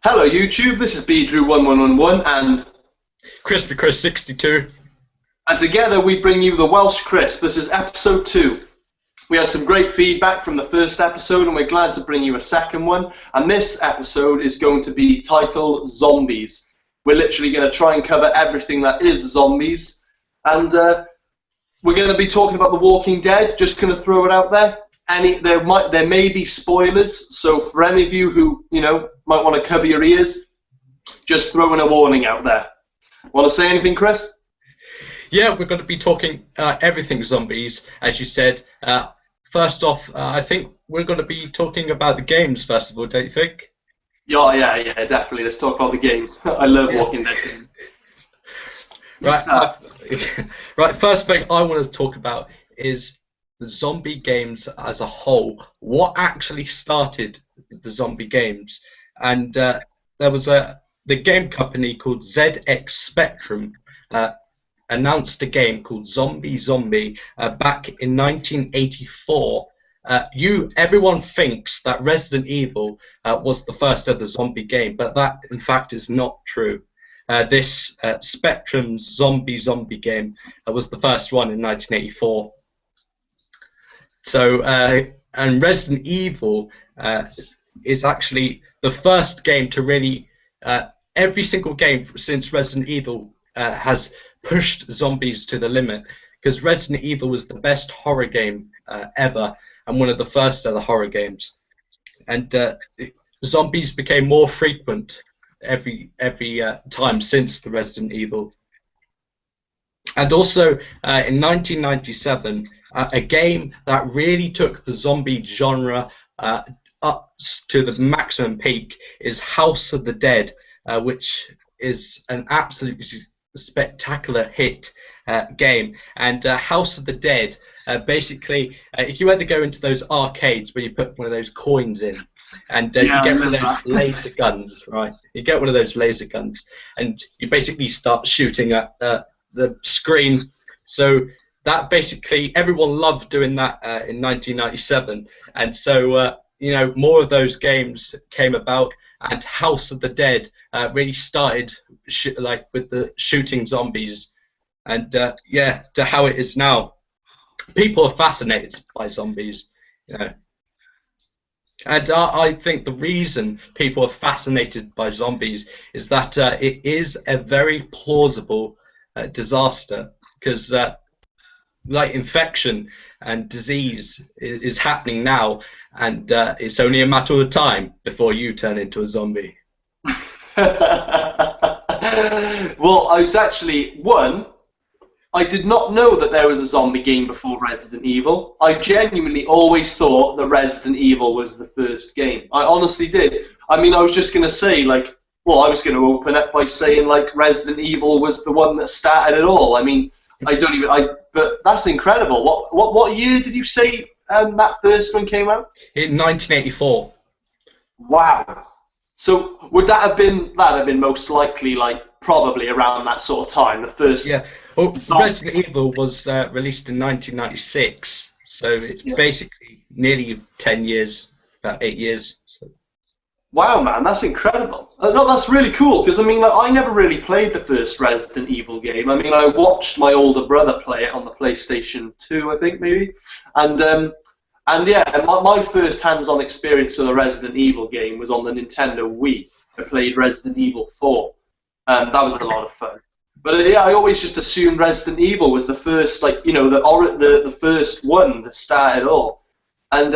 Hello YouTube, this is BDrew1111 and Crispy Chris 62. And together we bring you the Welsh Crisp. This is episode 2. We had some great feedback from the first episode and we're glad to bring you a second one. And this episode is going to be titled Zombies. We're literally going to try and cover everything that is zombies. And we're going to be talking about The Walking Dead, just going to throw it out there. There may be spoilers, so for any of you who might want to cover your ears, just throwing a warning out there. Want to say anything, Chris? Yeah, we're going to be talking everything zombies, as you said. First off, I think we're going to be talking about the games first of all, don't you think? Yeah, definitely. Let's talk about the games. I love Walking Dead games. Right. First thing I want to talk about is the zombie games as a whole. What actually started the zombie games? And there was the game company called ZX Spectrum announced a game called Zombie back in 1984. Everyone thinks that Resident Evil was the first ever zombie game, but that in fact is not true. This Spectrum zombie game was the first one in 1984. So, and Resident Evil is actually the first game to really, every single game since Resident Evil has pushed zombies to the limit, because Resident Evil was the best horror game ever, and one of the first ever horror games. And zombies became more frequent every time since the Resident Evil. And also in 1997, a game that really took the zombie genre up to the maximum peak is House of the Dead, which is an absolutely spectacular hit game. And House of the Dead, basically, if you ever go into those arcades where you put one of those coins in, and you get one of those laser guns, right? You get one of those laser guns, and you basically start shooting at the screen. So that basically, everyone loved doing that in 1997, and so more of those games came about, and House of the Dead really started with the shooting zombies, and to how it is now. People are fascinated by zombies, and I think the reason people are fascinated by zombies is that it is a very plausible disaster, because like infection and disease is happening now, and it's only a matter of time before you turn into a zombie. Well, I did not know that there was a zombie game before Resident Evil. I genuinely always thought that Resident Evil was the first game. I honestly did. I mean, I was just going to say, I was going to open up by saying, Resident Evil was the one that started it all. I mean, but that's incredible. What year did you say that first one came out? In 1984. Wow. So would that have been most likely probably around that sort of time, the first? Yeah. Well, Resident Evil was released in 1996, so it's basically nearly 10 years, about 8 years. So. Wow, man, that's incredible. No, that's really cool, because I never really played the first Resident Evil game. I mean, I watched my older brother play it on the PlayStation 2, I think, maybe. And my first hands-on experience of the Resident Evil game was on the Nintendo Wii. I played Resident Evil 4. That was a lot of fun. But I always just assumed Resident Evil was the first, the first one that started all. And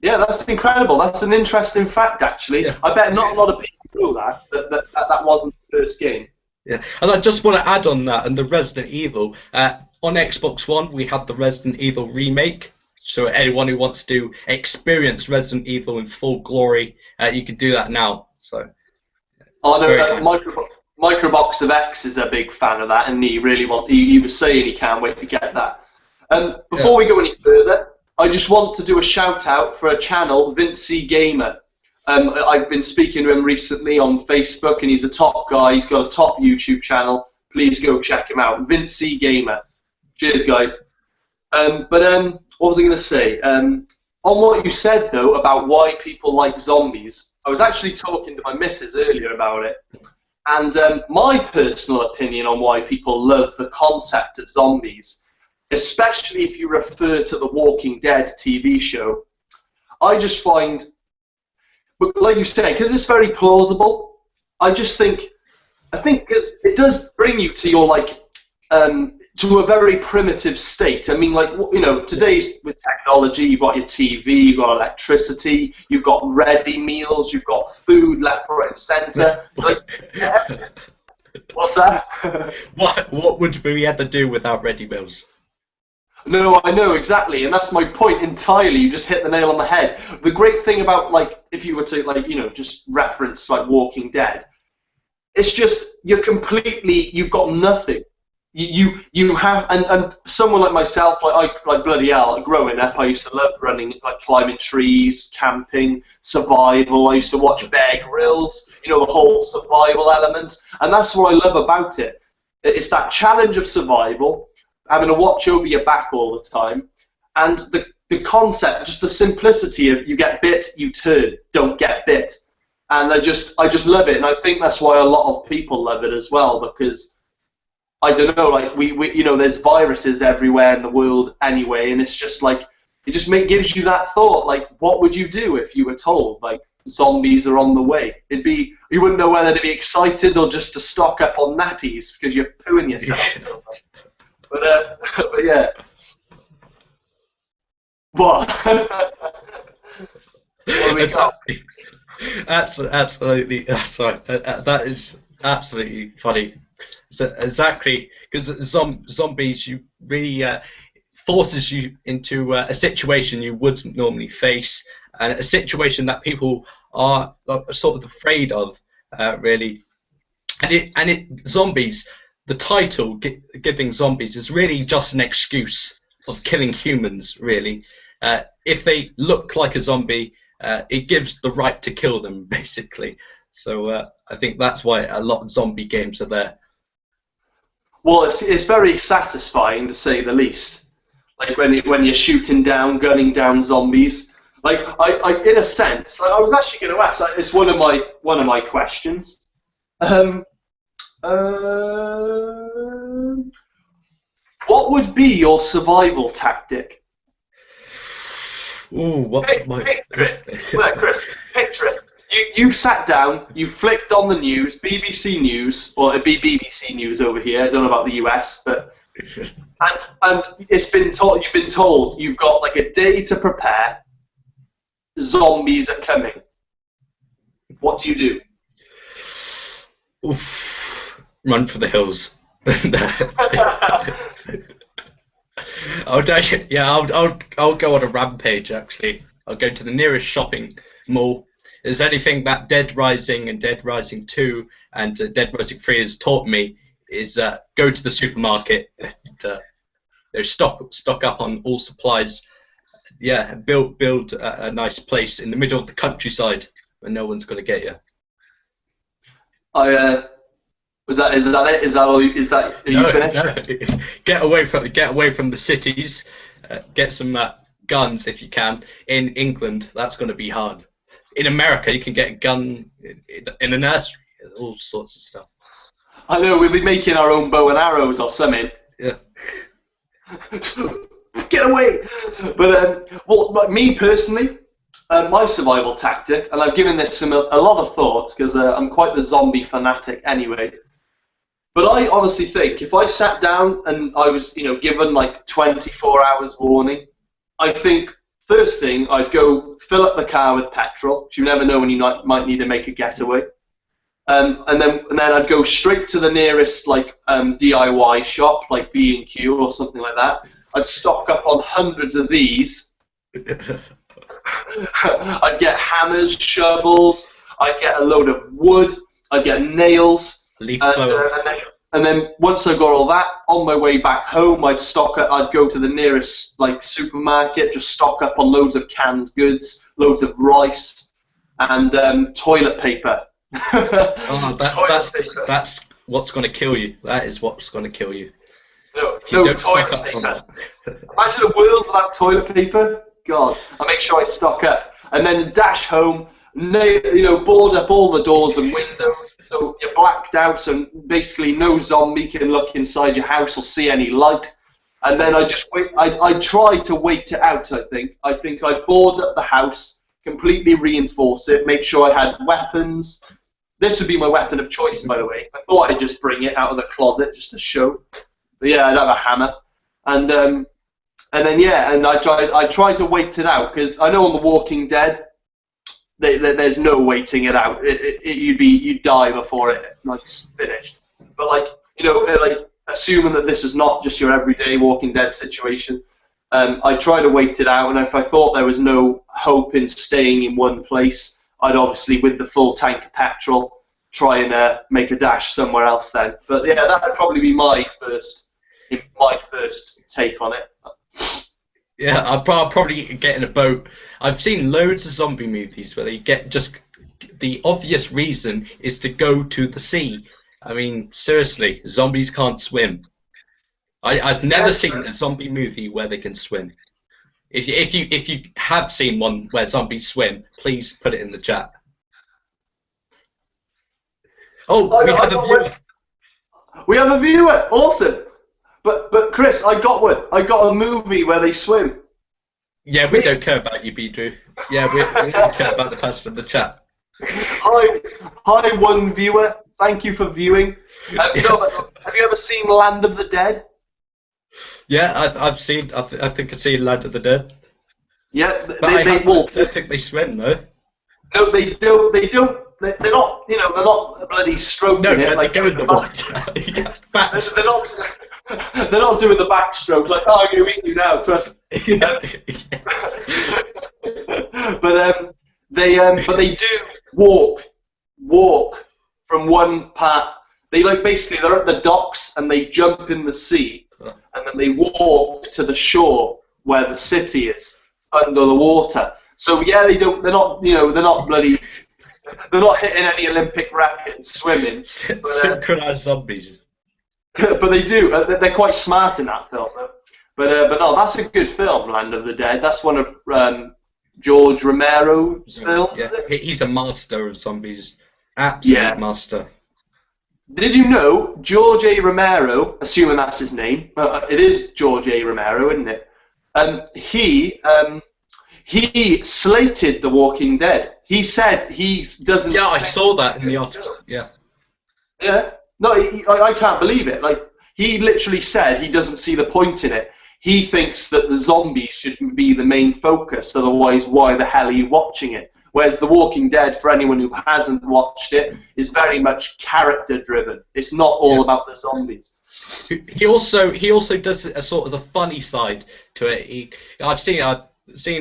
that's incredible. That's an interesting fact, actually. Yeah. I bet not a lot of people know that wasn't the first game. Yeah, and I just want to add on that, and the Resident Evil on Xbox One, we had the Resident Evil remake. So anyone who wants to experience Resident Evil in full glory, you can do that now. So. Oh no, Microbox of X is a big fan of that, and he was saying he can't wait to get that. Before we go any further, I just want to do a shout out for a channel, Vincey Gamer. I've been speaking to him recently on Facebook, and he's a top guy. He's got a top YouTube channel. Please go check him out, Vincey Gamer. Cheers, guys. What was I going to say? on what you said though about why people like zombies, I was actually talking to my missus earlier about it, and my personal opinion on why people love the concept of zombies, especially if you refer to the Walking Dead TV show, I just find, like you say, because it's very plausible. I think because it does bring you to your to a very primitive state. I mean, like, you know, today's with technology, you've got your TV, you've got electricity, you've got ready meals, you've got food left, right, and centre. Like, what's that? What would we ever do without ready meals? No, I know exactly, and that's my point entirely. You just hit the nail on the head. The great thing about, like, if you were to, like, you know, just reference like Walking Dead, it's just you've got nothing. You have, and someone like myself, like bloody hell, growing up, I used to love running, like climbing trees, camping, survival. I used to watch Bear Grylls, you know, the whole survival element, and that's what I love about it. It's that challenge of survival, having to watch over your back all the time, and the concept, just the simplicity of you get bit, you turn, don't get bit, and I just love it, and I think that's why a lot of people love it as well, because I don't know, like we you know, there's viruses everywhere in the world anyway, and it's just like it just gives you that thought, like what would you do if you were told like zombies are on the way? You wouldn't know whether to be excited or just to stock up on nappies because you're pooing yourself. But yeah. What? What do we got? Absolutely. Sorry, that is absolutely funny. So exactly, because zombies, you really forces you into a situation you wouldn't normally face, and a situation that people are sort of afraid of, really. And zombies. The title giving zombies is really just an excuse of killing humans, really. If they look like a zombie, it gives the right to kill them, basically. So I think that's why a lot of zombie games are there. Well, it's very satisfying to say the least. Like when you're gunning down zombies. Like I in a sense, I was actually going to ask. It's one of my questions. What would be your survival tactic? Ooh, what? Chris, picture it. You've sat down, you've flicked on the news, BBC News, or it'd be BBC News over here. I don't know about the US, but and you've been told you've got like a day to prepare. Zombies are coming. What do you do? Oof, run for the hills. I'll go on a rampage. Actually, I'll go to the nearest shopping mall. There's anything that Dead Rising and Dead Rising 2 and Dead Rising 3 has taught me is go to the supermarket and stock up on all supplies. Yeah, build a nice place in the middle of the countryside where no one's going to get you. Is that it? Is that all? Are you finished? No. Get away from the cities. Get some guns if you can. In England, that's going to be hard. In America, you can get a gun in a nursery, all sorts of stuff. I know, we'll be making our own bow and arrows or something. Yeah. Get away! But well, me personally, my survival tactic, and I've given this a lot of thought because I'm quite the zombie fanatic anyway. But I honestly think if I sat down and I was, given like 24 hours warning, I think first thing I'd go fill up the car with petrol. 'Cause you never know when you might need to make a getaway. And then I'd go straight to the nearest DIY shop, like B&Q or something like that. I'd stock up on hundreds of these. I'd get hammers, shovels. I'd get a load of wood. I'd get nails. And then once I got all that, on my way back home, I'd go to the nearest supermarket, just stock up on loads of canned goods, loads of rice, and toilet paper. That's what's going to kill you. That is what's going to kill you. No toilet paper. Imagine a world without toilet paper. God, I make sure I stock up, and then dash home. Board up all the doors and windows, so you're blacked out, so basically no zombie can look inside your house or see any light. And then I just wait. I try to wait it out. I think I board up the house, completely reinforce it, make sure I had weapons. This would be my weapon of choice, by the way. I thought I'd just bring it out of the closet just to show. But yeah, I'd have a hammer, and then I try to wait it out, because I know on The Walking Dead, there's no waiting it out. You'd die before it's finished. But assuming that this is not just your everyday Walking Dead situation, I try to wait it out, and if I thought there was no hope in staying in one place, I'd obviously, with the full tank of petrol, try and make a dash somewhere else then. But yeah, that would probably be my first take on it. Yeah, I'll probably get in a boat. I've seen loads of zombie movies where they get just the obvious reason is to go to the sea. I mean, seriously, zombies can't swim. I've never seen a zombie movie where they can swim. If you have seen one where zombies swim, please put it in the chat. Oh, we have a viewer. We have a viewer. Awesome. But Chris, I got one. I got a movie where they swim. Yeah, we don't care about you, Bidru. Yeah, we don't care about the person in the chat. Hi, one viewer. Thank you for viewing. Have you ever seen Land of the Dead? Yeah, I've seen. I think I've seen Land of the Dead. Yeah, I don't think they swim though. No, they don't. They don't. They're not. They're not bloody stroking it. No, like they go in the water. Yeah, they're not. They're not doing the backstroke like, oh, I'm going to eat you now, trust. But they do walk from one part. They basically they're at the docks and they jump in the sea, and then they walk to the shore where the city is under the water. So yeah, they're not bloody. They're not hitting any Olympic records swimming. Synchronized zombies. But they do. They're quite smart in that film. But no, that's a good film, Land of the Dead. That's one of George Romero's films. Yeah, he's a master of zombies. Absolute master. Did you know George A. Romero, assuming that's his name, it is George A. Romero, isn't it? He slated The Walking Dead. He said he doesn't. Yeah, I saw that in the article. Yeah. Yeah. No, I can't believe it. Like, he literally said he doesn't see the point in it. He thinks that the zombies should be the main focus, otherwise why the hell are you watching it? Whereas The Walking Dead, for anyone who hasn't watched it, is very much character-driven. It's not all about the zombies. He also does a sort of the funny side to it. I've seen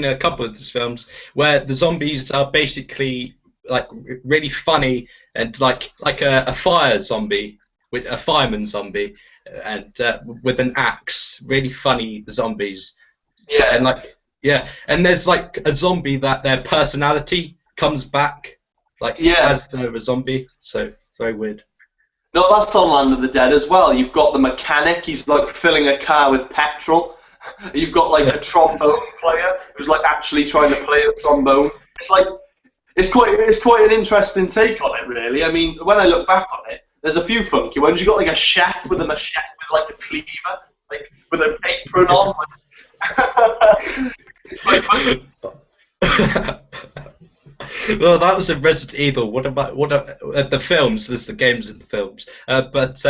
a couple of his films where the zombies are basically like really funny and like a fire zombie, with a fireman zombie, and with an axe. Really funny zombies. Yeah. And and there's like a zombie that their personality comes back, as they're a zombie. So very weird. No, that's on Land of the Dead as well. You've got the mechanic. He's like filling a car with petrol. You've got like a trombone player who's like actually trying to play the trombone. It's quite an interesting take on it, really. I mean, when I look back on it, there's a few funky ones. You got like a chef with a machete, with like a cleaver, like with an apron on. Well, that was a Resident Evil. What about the films? There's the games and the films. But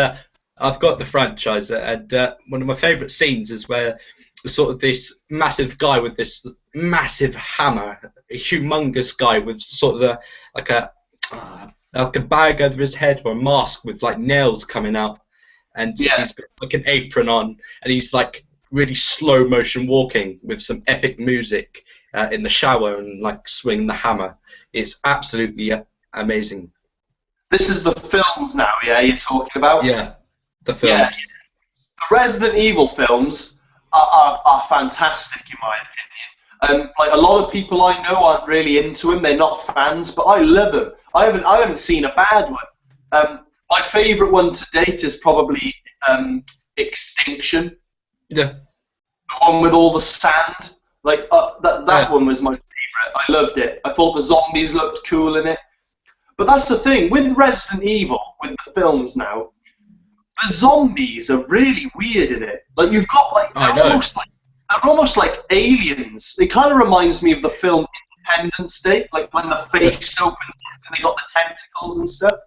I've got the franchise, and one of my favourite scenes is where sort of this massive guy with this massive hammer, a humongous guy with sort of like a bag over his head or a mask with like nails coming out, and he's got like an apron on, and he's like really slow motion walking with some epic music in the shower and like swinging the hammer. It's absolutely amazing. This is the film now, you're talking about? Yeah, the film. Yeah. The Resident Evil films are fantastic in my opinion. Like a lot of people I know aren't really into them. They're not fans, but I love them. I haven't seen a bad one. My favourite one to date is probably Extinction. Yeah. The one with all the sand. Like that one was my favorite. I loved it. I thought the zombies looked cool in it. But that's the thing with Resident Evil, with the films now. The zombies are really weird in it. Like you've got like they're almost like aliens. It kind of reminds me of the film Independence Day, like when the face opens and they got the tentacles and stuff.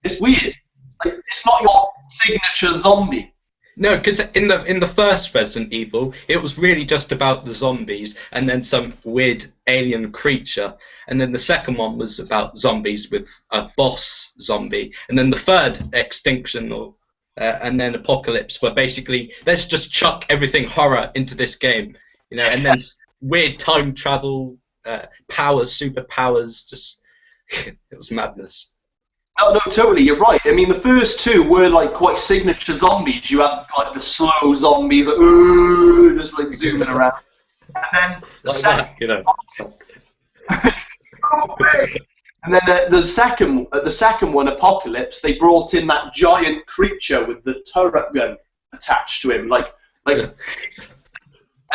It's weird. Like it's not your signature zombie. No, because in the first Resident Evil, it was really just about the zombies and then some weird alien creature, and then the second one was about zombies with a boss zombie, and then the third Extinction and then Apocalypse were basically let's just chuck everything horror into this game, and then weird time travel, powers, superpowers, just it was madness. No, totally, you're right. I mean, the first two were like quite signature zombies. You had like the slow zombies, like just like zooming around, and then the second one, Apocalypse, they brought in that giant creature with the turret gun attached to him, and well, I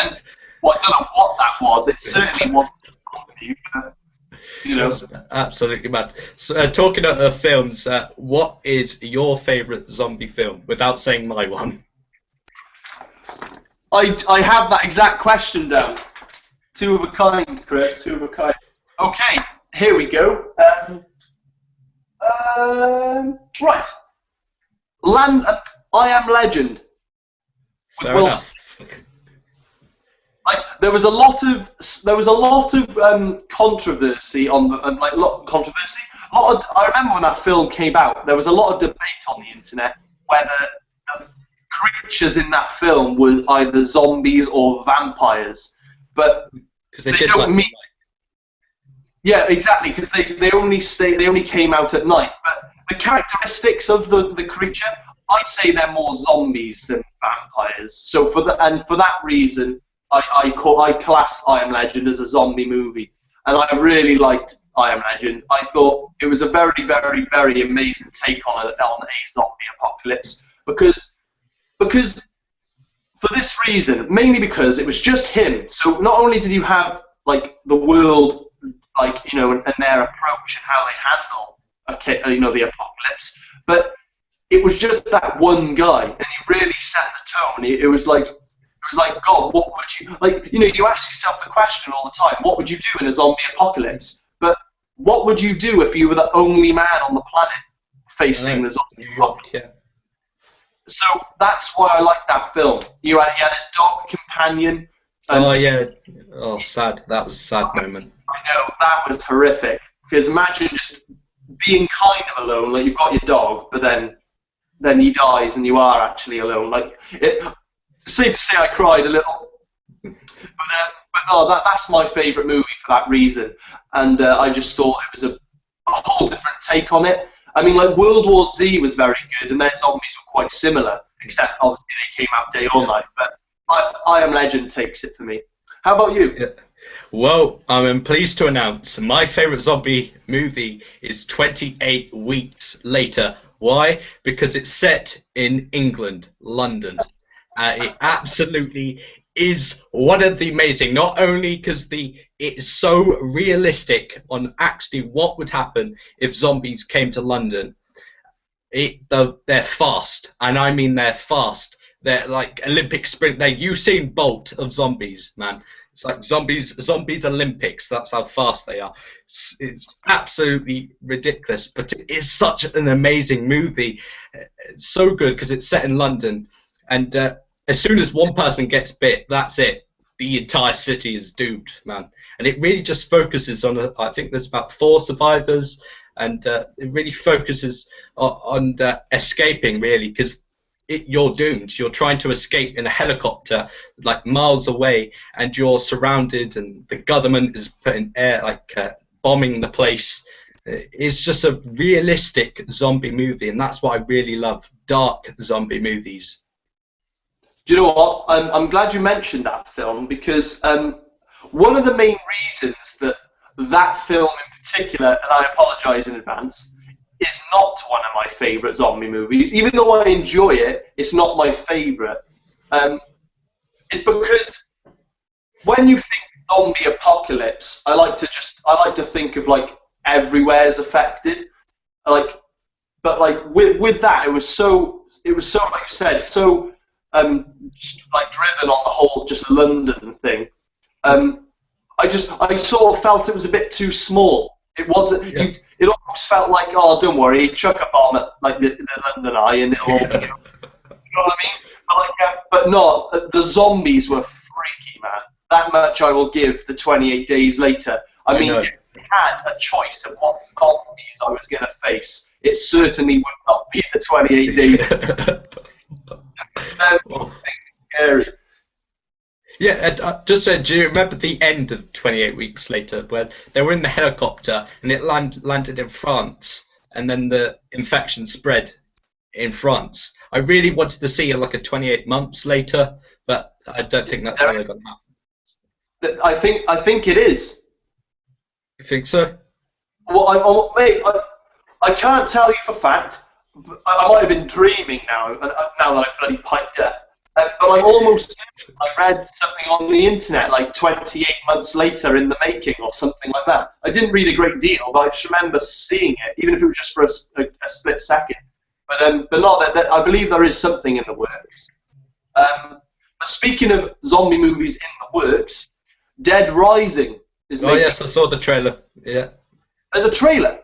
don't know what that was. It certainly wasn't a zombie, but, It was absolutely mad. So, talking of films, what is your favourite zombie film? Without saying my one. I have that exact question down. Two of a kind, Chris. Two of a kind. Okay, here we go. Right. I Am Legend. Fair enough. Like there was a lot of controversy on controversy. I remember when that film came out, there was a lot of debate on the internet whether the creatures in that film were either zombies or vampires, but because they don't meet. Yeah, exactly. Because they only came out at night. But the characteristics of the creature, I'd say they're more zombies than vampires. So for that reason, I class I Am Legend as a zombie movie, and I really liked I Am Legend. I thought it was a very, very, very amazing take on a zombie apocalypse because for this reason, mainly because it was just him. So not only did you have like the world, like and their approach and how they handle the apocalypse, but it was just that one guy, and he really set the tone. It was like, God, what would you like? You ask yourself the question all the time: what would you do in a zombie apocalypse? But what would you do if you were the only man on the planet facing the zombie apocalypse? Yeah. So that's why I like that film. He had his dog companion. Oh yeah. Oh, sad. That was a sad moment. I know, that was horrific. Because imagine just being kind of alone. Like you've got your dog, but then he dies and you are actually alone. Like safe to say, I cried a little. But no, that's my favourite movie for that reason. And I just thought it was a whole different take on it. I mean, like World War Z was very good, and their zombies were quite similar, except obviously they came out day or night. But I Am Legend takes it for me. How about you? Yeah. Well, I'm pleased to announce my favourite zombie movie is 28 Weeks Later. Why? Because it's set in England, London. It absolutely is one of the amazing, not only because it's so realistic on actually what would happen if zombies came to London. They're fast, and I mean they're fast. They're like Olympic sprint. They're Usain Bolt of zombies, man. It's like zombies Olympics. That's how fast they are. It's absolutely ridiculous, but it is such an amazing movie. It's so good because it's set in London, and as soon as one person gets bit, that's it. The entire city is doomed, man. And it really just focuses on, I think there's about 4 survivors, and it really focuses on escaping, really, because you're doomed. You're trying to escape in a helicopter, like miles away, and you're surrounded, and the government is putting bombing the place. It's just a realistic zombie movie, and that's what I really love, dark zombie movies. Do you know what? I'm glad you mentioned that film because one of the main reasons that film in particular, and I apologise in advance, is not one of my favourite zombie movies. Even though I enjoy it, it's not my favourite. It's because when you think zombie apocalypse, I like to think of like everywhere is affected, like, but like with that, it was so like you said, so just, like driven on the whole just London thing. I sort of felt it was a bit too small. It wasn't. Yeah. It almost felt like, oh, don't worry, chuck a bomb at like the London Eye, and it'll all be. You know what I mean? But no, the zombies were freaky, man. That much I will give. The 28 days later. I mean, know. if I had a choice of what zombies I was going to face, it certainly would not be the 28 days. Scary. Yeah, do you remember the end of 28 Weeks Later, where they were in the helicopter and it landed in France, and then the infection spread in France? I really wanted to see like a 28 months later, but I don't think that's how they're going to happen. I think it is. You think so? Well, mate, I can't tell you for fact. I might have been dreaming now that I've bloody piped up. But I almost read something on the internet like 28 months later in the making or something like that. I didn't read a great deal, but I just remember seeing it, even if it was just for a split second. But not that I believe there is something in the works. But speaking of zombie movies in the works, Dead Rising is making... Oh yes, I saw the trailer. Yeah. There's a trailer.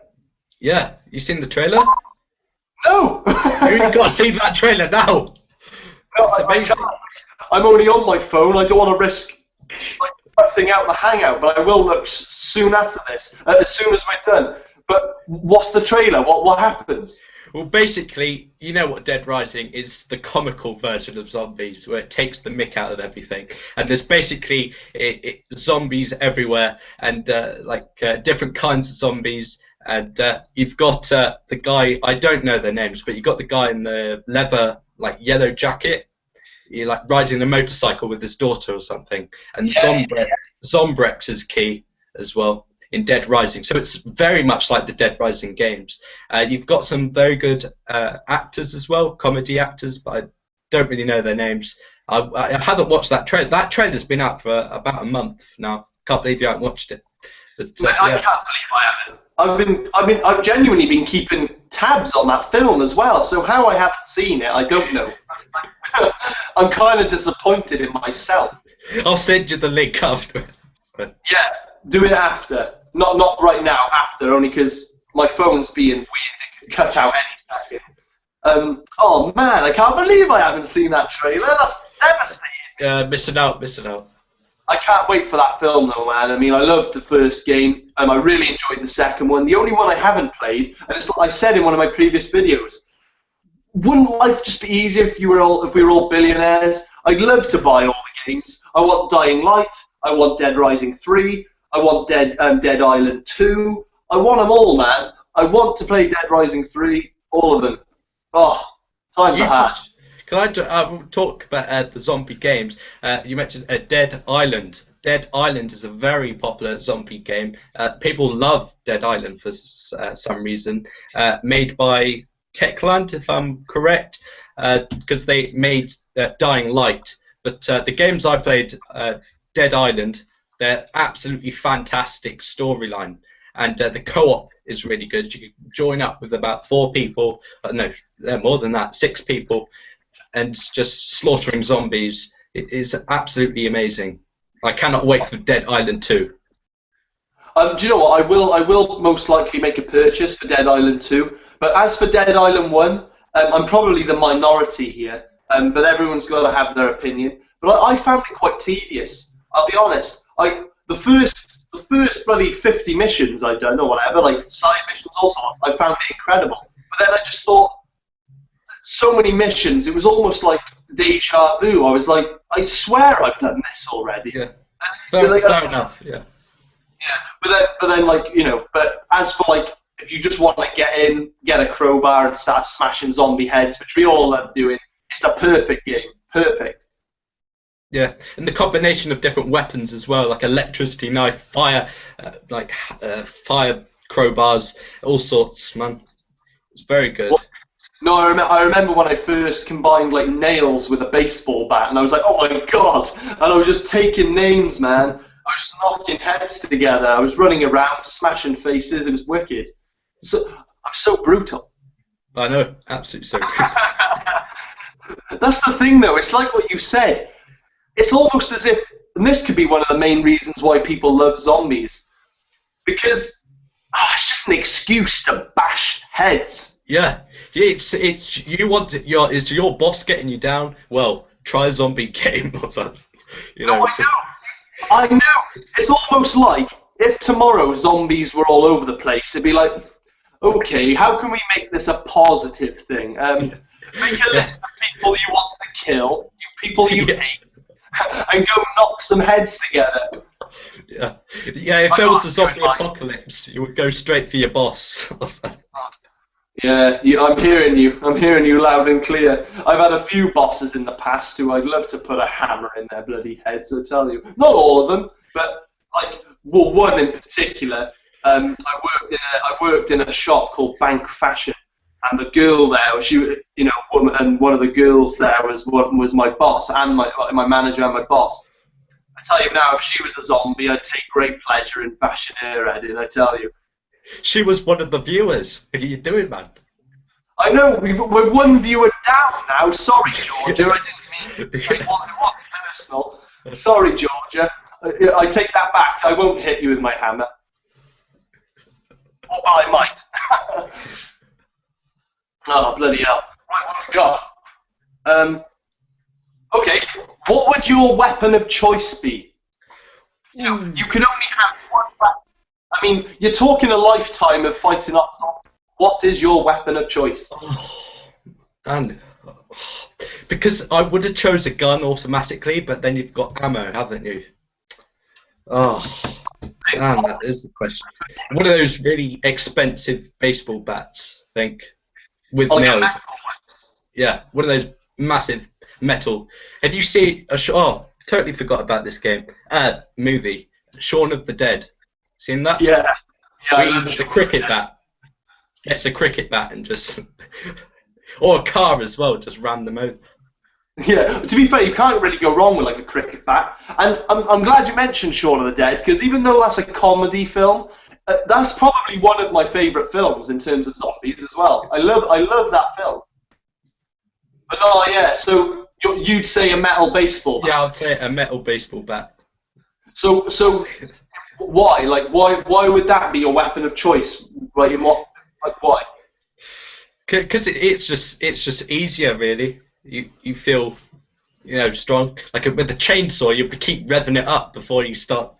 Yeah, you seen the trailer? No! You got to see that trailer now. That's amazing. I'm only on my phone. I don't want to risk putting out the Hangout, but I will look soon after this, as soon as we're done. But what's the trailer? What happens? Well, basically, you know what Dead Rising is, the comical version of zombies, where it takes the mick out of everything. And there's basically zombies everywhere, and different kinds of zombies. And you've got the guy, I don't know their names, but you've got the guy in the leather, like yellow jacket. You're like riding a motorcycle with his daughter or something. And Zombrex is key as well in Dead Rising. So it's very much like the Dead Rising games. You've got some very good actors as well, comedy actors, but I don't really know their names. I haven't watched that trailer. That trailer's been out for about a month now. Can't believe you haven't watched it. But, I can't believe I haven't. I've genuinely been keeping tabs on that film as well. So how I haven't seen it, I don't know. I'm kind of disappointed in myself. I'll send you the link after. Yeah, do it after. Not right now. After, only because my phone's being weird. It could cut out any second. Oh man, I can't believe I haven't seen that trailer. That's devastating. Missing out. I can't wait for that film though, man. I mean, I loved the first game. I really enjoyed the second one. The only one I haven't played, and it's like I said in one of my previous videos, wouldn't life just be easier if we were all billionaires? I'd love to buy all the games. I want Dying Light. I want Dead Rising 3. I want Dead Island 2. I want them all, man. I want to play Dead Rising 3. All of them. Oh, time's a hat. Can I talk about the zombie games? You mentioned Dead Island. Dead Island is a very popular zombie game. People love Dead Island for some reason. Made by Techland, if I'm correct, because they made Dying Light. But the games I played, Dead Island, they're absolutely fantastic storyline. And the co-op is really good. You can join up with about 4 people. No, more than that, 6 people. And just slaughtering zombies. It is absolutely amazing. I cannot wait for Dead Island 2. Do you know what? I will most likely make a purchase for Dead Island 2. But as for Dead Island 1, I'm probably the minority here. But everyone's got to have their opinion. But I found it quite tedious. I'll be honest. The first bloody 50 missions I'd done or whatever, like side missions also, I found it incredible. But then I just thought, so many missions, it was almost like deja vu. I was like, I swear I've done this already. Yeah, fair enough. Yeah. Yeah, but then, like, you know, but as for like, if you just want to get in, get a crowbar and start smashing zombie heads, which we all love doing, it's a perfect game. Perfect. Yeah, and the combination of different weapons as well, like electricity knife, fire, fire crowbars, all sorts, man. It's very good. Well, no, I remember when I first combined like nails with a baseball bat, and I was like, oh my god! And I was just taking names, man. I was knocking heads together. I was running around, smashing faces. It was wicked. So I'm so brutal. I know, absolutely so true. That's the thing, though. It's like what you said. It's almost as if, and this could be one of the main reasons why people love zombies, because it's just an excuse to bash heads. Yeah, it's you want is your boss getting you down? Well, try a zombie game or something. You know. I know. It's almost like if tomorrow zombies were all over the place, it'd be like, okay, how can we make this a positive thing? Make a list of people you want to kill, people you hate, and go knock some heads together. Yeah. If there was a zombie apocalypse, you would go straight for your boss. Yeah, I'm hearing you. I'm hearing you loud and clear. I've had a few bosses in the past who I'd love to put a hammer in their bloody heads, I tell you. Not all of them, but one in particular. I worked in a shop called Bank Fashion, and the girl there, and one of the girls there was my boss and my manager and my boss. I tell you now, if she was a zombie, I'd take great pleasure in bashing her head in, I tell you. She was one of the viewers. What are you doing, man? I know, we're one viewer down now. Sorry, Georgia, I didn't mean to say what personal. Sorry, Georgia. I take that back. I won't hit you with my hammer. Well, I might. Oh, bloody hell. Right, what have we got? Okay, what would your weapon of choice be? You can only have one weapon. I mean, you're talking a lifetime of fighting up. What is your weapon of choice? Because I would have chose a gun automatically, but then you've got ammo, haven't you? Oh, man, that is the question. One of those really expensive baseball bats, I think, with nails. Yeah, one of those massive metal. Have you seen totally forgot about this game. Movie, Shaun of the Dead. Seen that? Yeah. The cricket bat. Gets a cricket bat and just, or a car as well, just ram them over. Yeah. To be fair, you can't really go wrong with like a cricket bat. And I'm glad you mentioned Shaun of the Dead, because even though that's a comedy film, that's probably one of my favourite films in terms of zombies as well. I love that film. But so you'd say a metal baseball bat? Yeah, I'd say a metal baseball bat. So why? Why would that be your weapon of choice? Why? Because it's just easier, really. You feel, strong. Like with a chainsaw, you keep revving it up before you start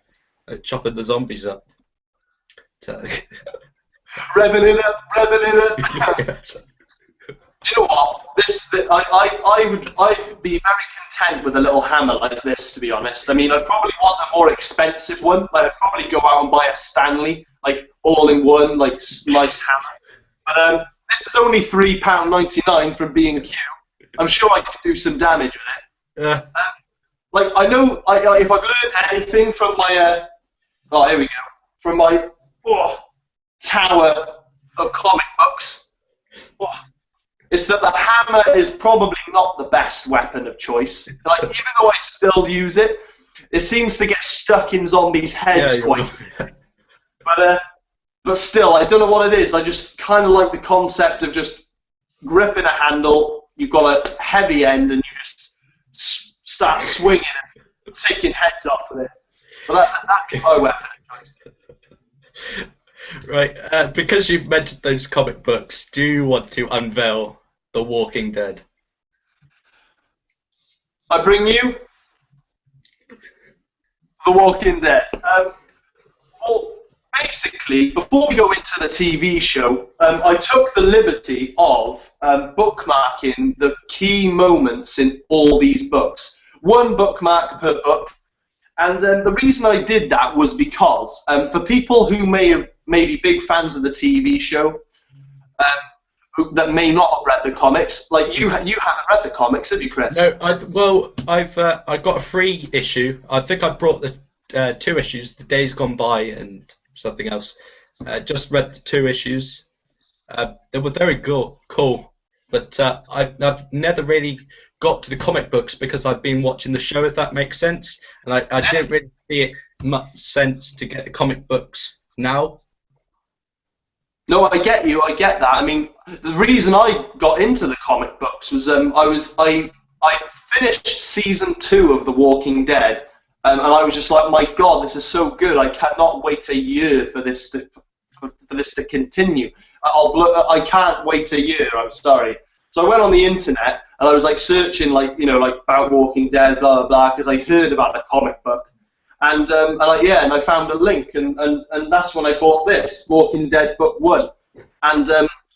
chopping the zombies up. So. Revving it up. Do you know what? I'd be very content with a little hammer like this, to be honest. I mean, I'd probably want a more expensive one. Like, I'd probably go out and buy a Stanley, like all-in-one, like nice hammer. But this is only £3.99 from B&Q. I'm sure I could do some damage with it. Yeah. I know if I've learned anything from my here we go, from my tower of comic books. It's that the hammer is probably not the best weapon of choice. Even though I still use it, it seems to get stuck in zombies' heads quite. But still, I don't know what it is. I just kind of like the concept of just gripping a handle. You've got a heavy end, and you just start swinging and taking heads off with it. But that's my weapon of choice. Right, because you've mentioned those comic books, do you want to unveil The Walking Dead? I bring you The Walking Dead. Well, basically, before we go into the TV show, I took the liberty of bookmarking the key moments in all these books. One bookmark per book. And the reason I did that was because for people who may be big fans of the TV show, that may not have read the comics, like you haven't read the comics, have you, Chris? No, I've got a free issue. I think I brought the 2 issues, The Days Gone By and something else. Just read the 2 issues. They were very cool, but I've never really got to the comic books because I've been watching the show, if that makes sense, and I didn't really see it much sense to get the comic books now. No, I get you. I get that. I mean, the reason I got into the comic books was I finished season 2 of The Walking Dead, and I was just like, my God, this is so good. I cannot wait a year for this to continue. I can't wait a year. I'm sorry. So I went on the internet and I was like searching like about Walking Dead, blah blah blah, because I heard about the comic book. And I found a link, and that's when I bought this Walking Dead Book 1. And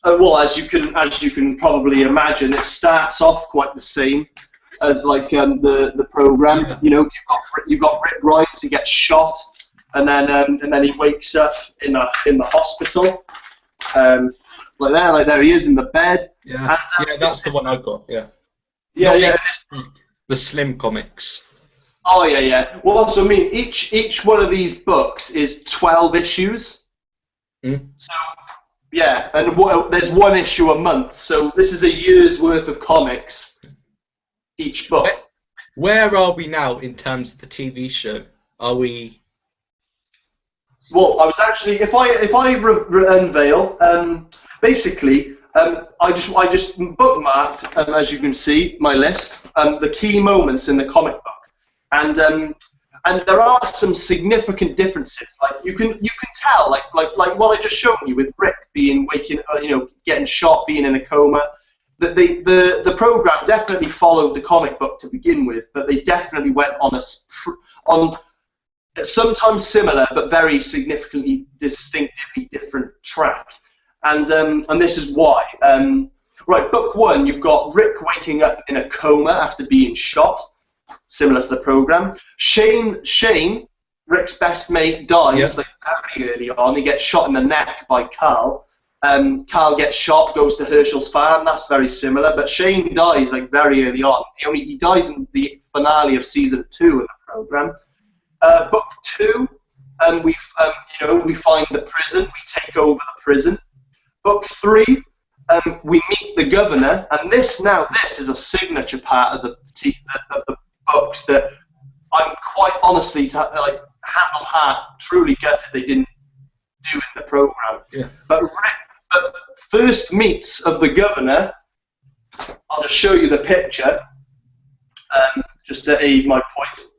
well, as you can probably imagine, it starts off quite the same as like the program. Yeah. You know, you've got Rick Grimes, he gets shot, and then he wakes up in the hospital. Like there he is in the bed. Yeah, yeah, that's the one I got. Yeah. Yeah, yeah. The Slim comics. Oh yeah, yeah. Well, also, I mean, each one of these books is 12 issues. Mm. So yeah, and there's one issue a month. So this is a year's worth of comics. Each book. Where are we now in terms of the TV show? Are we? Well, I was actually, if I unveil, basically, I just bookmarked, as you can see, my list, the key moments in the comic book. And there are some significant differences. Like you can tell, like what I just showed you with Rick getting shot, being in a coma. That the program definitely followed the comic book to begin with, but they definitely went on on sometimes similar but very significantly distinctively different track. And this is why. Right, book 1, you've got Rick waking up in a coma after being shot. Similar to the program. Shane, Rick's best mate, dies like very early on. He gets shot in the neck by Carl. Carl gets shot, goes to Herschel's farm. That's very similar. But Shane dies like very early on. He dies in the finale of season 2 of the program. Book 2, we find the prison. We take over the prison. Book 3, we meet the governor, and this is a signature part of the books that I'm quite honestly, like hand on heart, truly gutted they didn't do in the program. Yeah. But first meets of the governor, I'll just show you the picture, just to aid my point.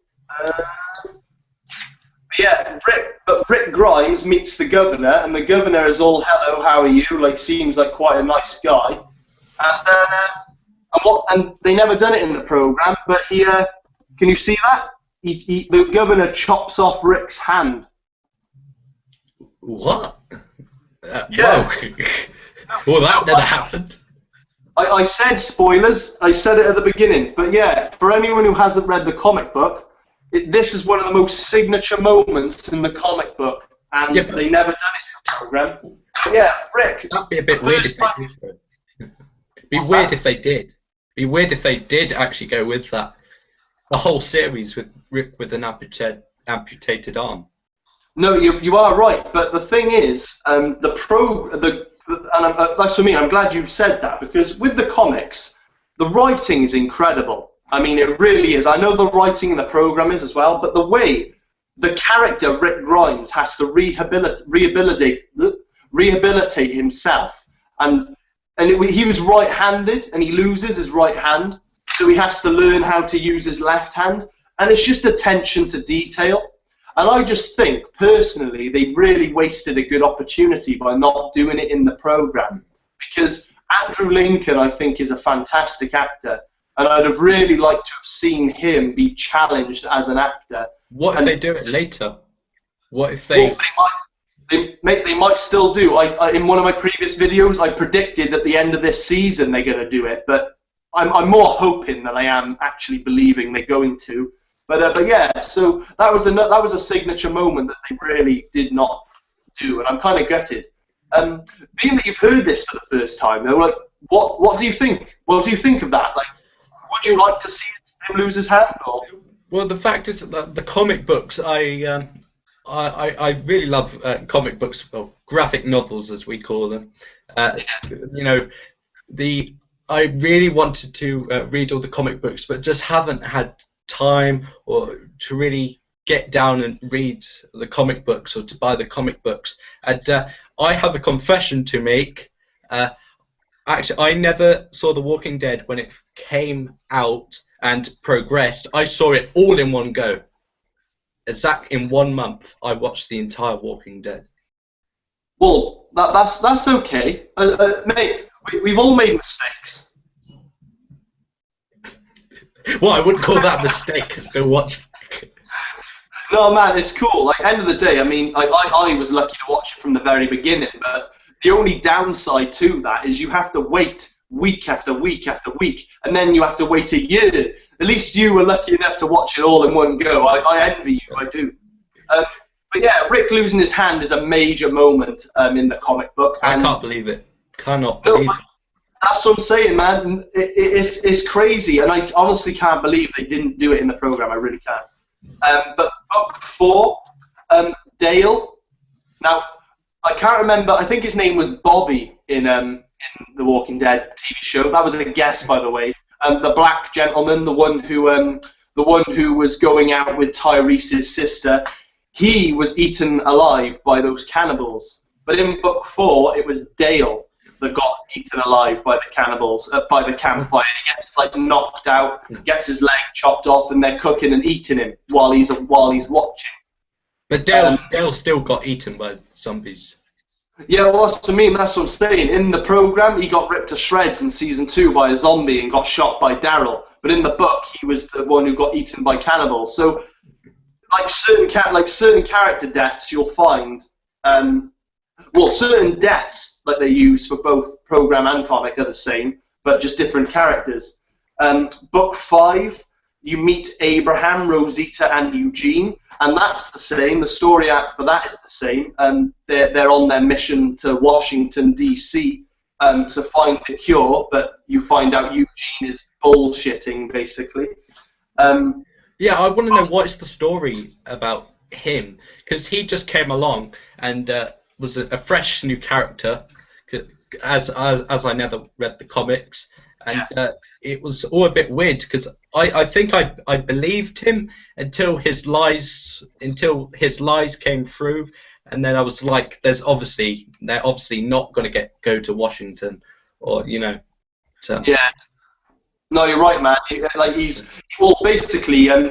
Yeah, Rick Grimes meets the governor, and the governor is all, "Hello, how are you?" Like, seems like quite a nice guy. And they never done it in the program, but he, can you see that? The governor chops off Rick's hand. What? Yeah. Well, that never happened. I said spoilers. I said it at the beginning, but yeah, for anyone who hasn't read the comic book, this is one of the most signature moments in the comic book, and they never done it in the program. But yeah, Rick. That'd be a bit weird if they did. Be weird if they did. Be weird if they did actually go with that. The whole series with Rick with an amputated arm. No, you are right, but the thing is, and that's what I mean. I'm glad you said that, because with the comics, the writing is incredible. I mean, it really is. I know the writing in the program is as well, but the way the character Rick Grimes has to rehabilitate himself, and he was right-handed, and he loses his right hand, so he has to learn how to use his left hand, and it's just attention to detail. And I just think, personally, they really wasted a good opportunity by not doing it in the program, because Andrew Lincoln, I think, is a fantastic actor, and I'd have really liked to have seen him be challenged as an actor. What if they do it later? What if they... Well, they might still do. In one of my previous videos, I predicted at the end of this season they're going to do it, but I'm more hoping than I am actually believing they're going to. But yeah, so that was a signature moment that they really did not do, and I'm kind of gutted. Being that you've heard this for the first time, though, like, what do you think? What do you think of that? Like, would you like to see him lose his hand? Or? Well, the fact is that the comic books, I really love comic books, well, graphic novels as we call them. I really wanted to read all the comic books, but just haven't had time or to really get down and read the comic books or to buy the comic books. And I have a confession to make. Actually, I never saw The Walking Dead when it came out and progressed. I saw it all in one go. In 1 month, I watched the entire Walking Dead. Well, that's okay, mate. We've all made mistakes. Well, I wouldn't call that a mistake. I still watch. No, man, it's cool. Like, end of the day, I mean, I was lucky to watch it from the very beginning, but the only downside to that is you have to wait week after week after week, and then you have to wait a year. At least you were lucky enough to watch it all in one go. I envy you, I do. But yeah, Rick losing his hand is a major moment in the comic book. I can't believe it. Cannot believe it. That's what I'm saying, man. It's crazy, and I honestly can't believe they didn't do it in the program. I really can't. But book 4, Dale. Now, I can't remember. I think his name was Bobby in the Walking Dead TV show. That was a guess, by the way. The black gentleman, the one who was going out with Tyrese's sister, he was eaten alive by those cannibals. But in book 4, it was Dale that got eaten alive by the cannibals, by the campfire. He gets like knocked out, gets his leg chopped off, and they're cooking and eating him while he's watching. But Dale still got eaten by zombies. Yeah, well, that's what I mean. That's what I'm saying. In the program, he got ripped to shreds in season 2 by a zombie and got shot by Daryl. But in the book, he was the one who got eaten by cannibals. So, like certain character deaths, you'll find. Well, certain deaths that they use for both program and comic are the same, but just different characters. Book 5, you meet Abraham, Rosita, and Eugene, and that's the same. The story arc for that is the same. They're on their mission to Washington, D.C. To find the cure, but you find out Eugene is bullshitting, basically. Yeah, I want to know what's the story about him, because he just came along and was a fresh new character, as I never read the comics, and it was all a bit weird because I think I believed him until his lies came through, and then I was like, they're obviously not going to go to Washington, or so. Yeah. No, you're right, man. Basically, I'm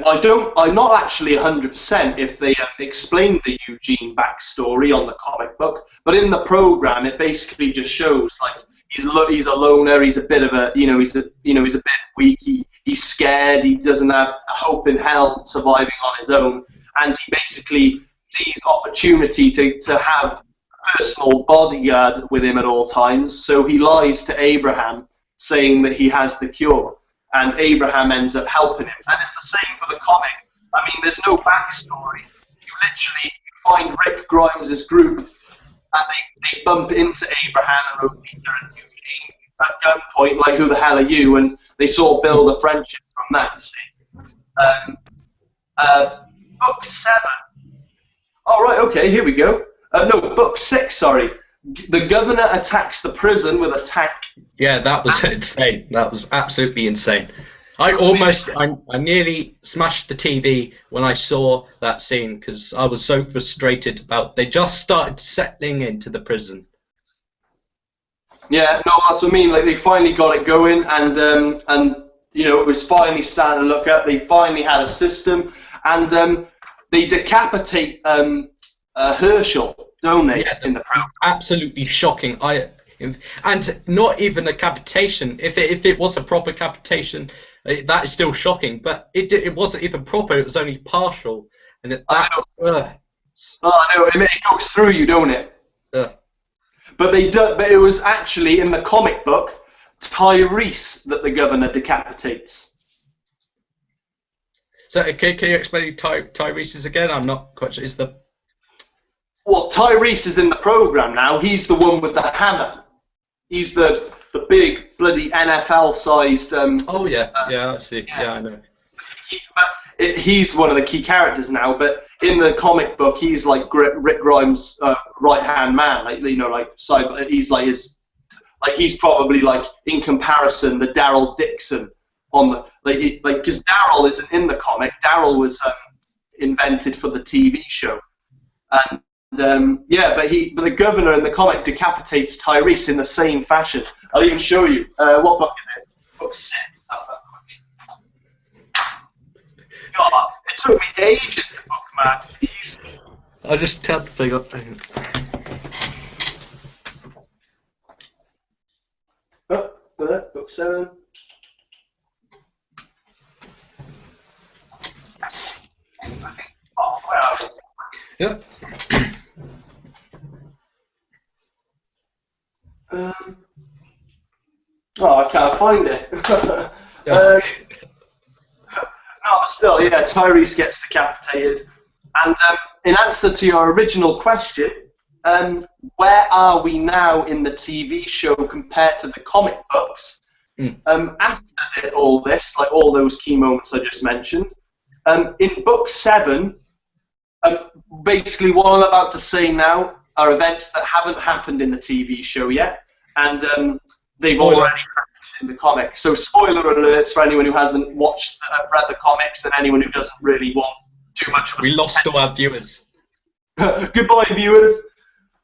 not actually 100% if they explained the Eugene backstory on the comic book, but in the program, it basically just shows like he's a loner. He's a bit of a he's a bit weak. He's scared. He doesn't have a hope in hell surviving on his own, and he basically sees an opportunity to have a personal bodyguard with him at all times. So he lies to Abraham, saying that he has the cure, and Abraham ends up helping him. And it's the same for the comic. I mean, there's no backstory. You find Rick Grimes' group, and they bump into Abraham and Rosita and Eugene at gunpoint, like, who the hell are you? And they sort of build a friendship from that, you see. Book 7. All right, okay, here we go. No, book 6, sorry. The governor attacks the prison with a tank. Yeah, that was insane. That was absolutely insane. I nearly smashed the TV when I saw that scene because I was so frustrated about they just started settling into the prison. Yeah, no, that's what I mean. Like, they finally got it going, and it was finally starting to look up. They finally had a system, and they decapitate Herschel, don't they? Yeah, in the program. Absolutely shocking. And not even a capitation. If it was a proper capitation, that is still shocking. But it wasn't even proper. It was only partial. And I know. It goes through you, don't it? But it was actually in the comic book Tyrese that the governor decapitates. So can you explain Tyrese's again? I'm not quite sure. Well, Tyrese is in the program now. He's the one with the hammer. He's the big bloody NFL-sized. Oh yeah, I see. Yeah, I know. He's one of the key characters now. But in the comic book, he's like Rick Grimes' right-hand man. He's like he's probably like in comparison the Daryl Dixon on the because Daryl isn't in the comic. Daryl was invented for the TV show. And yeah, but the governor in the comic decapitates Tyrese in the same fashion. I'll even show you. What book is it? Book 6. God, it took me ages to bookmark these. I'll just tell the thing up. Book 7. Oh, where are we? Yeah. Oh, I can't find it. Yeah. No, still, yeah, Tyrese gets decapitated. And in answer to your original question, where are we now in the TV show compared to the comic books? After all this, like all those key moments I just mentioned, in book 7, basically what I'm about to say now are events that haven't happened in the TV show yet, and they've already happened in the comics. So spoiler alerts for anyone who hasn't watched, read the comics, and anyone who doesn't really want too much of a... We lost all our viewers. Goodbye, viewers.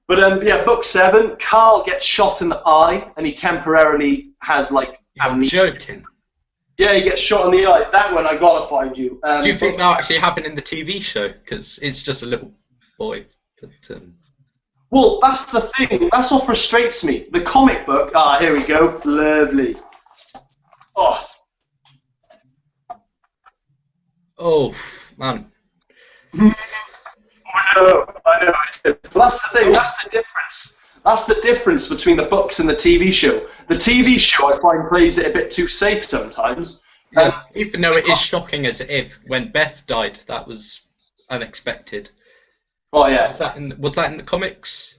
But yeah, book 7, Carl gets shot in the eye, and he temporarily has like... I'm joking. Yeah, he gets shot in the eye. That one, I gotta find you. Do you think that'll actually happen in the TV show? Because it's just a little boy. But, well, that's the thing. That's what frustrates me. The comic book. Ah, here we go. Lovely. Oh. Oh, man. I know. But that's the thing. That's the difference. That's the difference between the books and the TV show. The TV show, I find, plays it a bit too safe sometimes. Even though it is shocking as if when Beth died, that was unexpected. Oh yeah. Was that in the comics?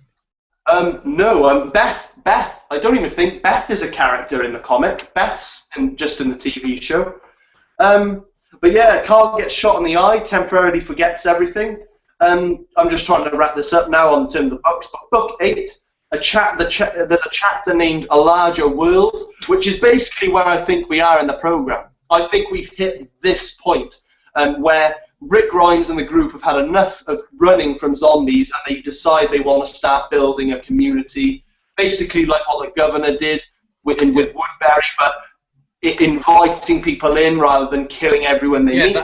No. Beth. I don't even think Beth is a character in the comic. Beth's just in the TV show. But yeah, Carl gets shot in the eye, temporarily forgets everything. I'm just trying to wrap this up now on the books. But book 8, there's a chapter named A Larger World, which is basically where I think we are in the program. I think we've hit this point where Rick Grimes and the group have had enough of running from zombies, and they decide they want to start building a community, basically like what the governor did with Woodbury, but inviting people in rather than killing everyone they meet.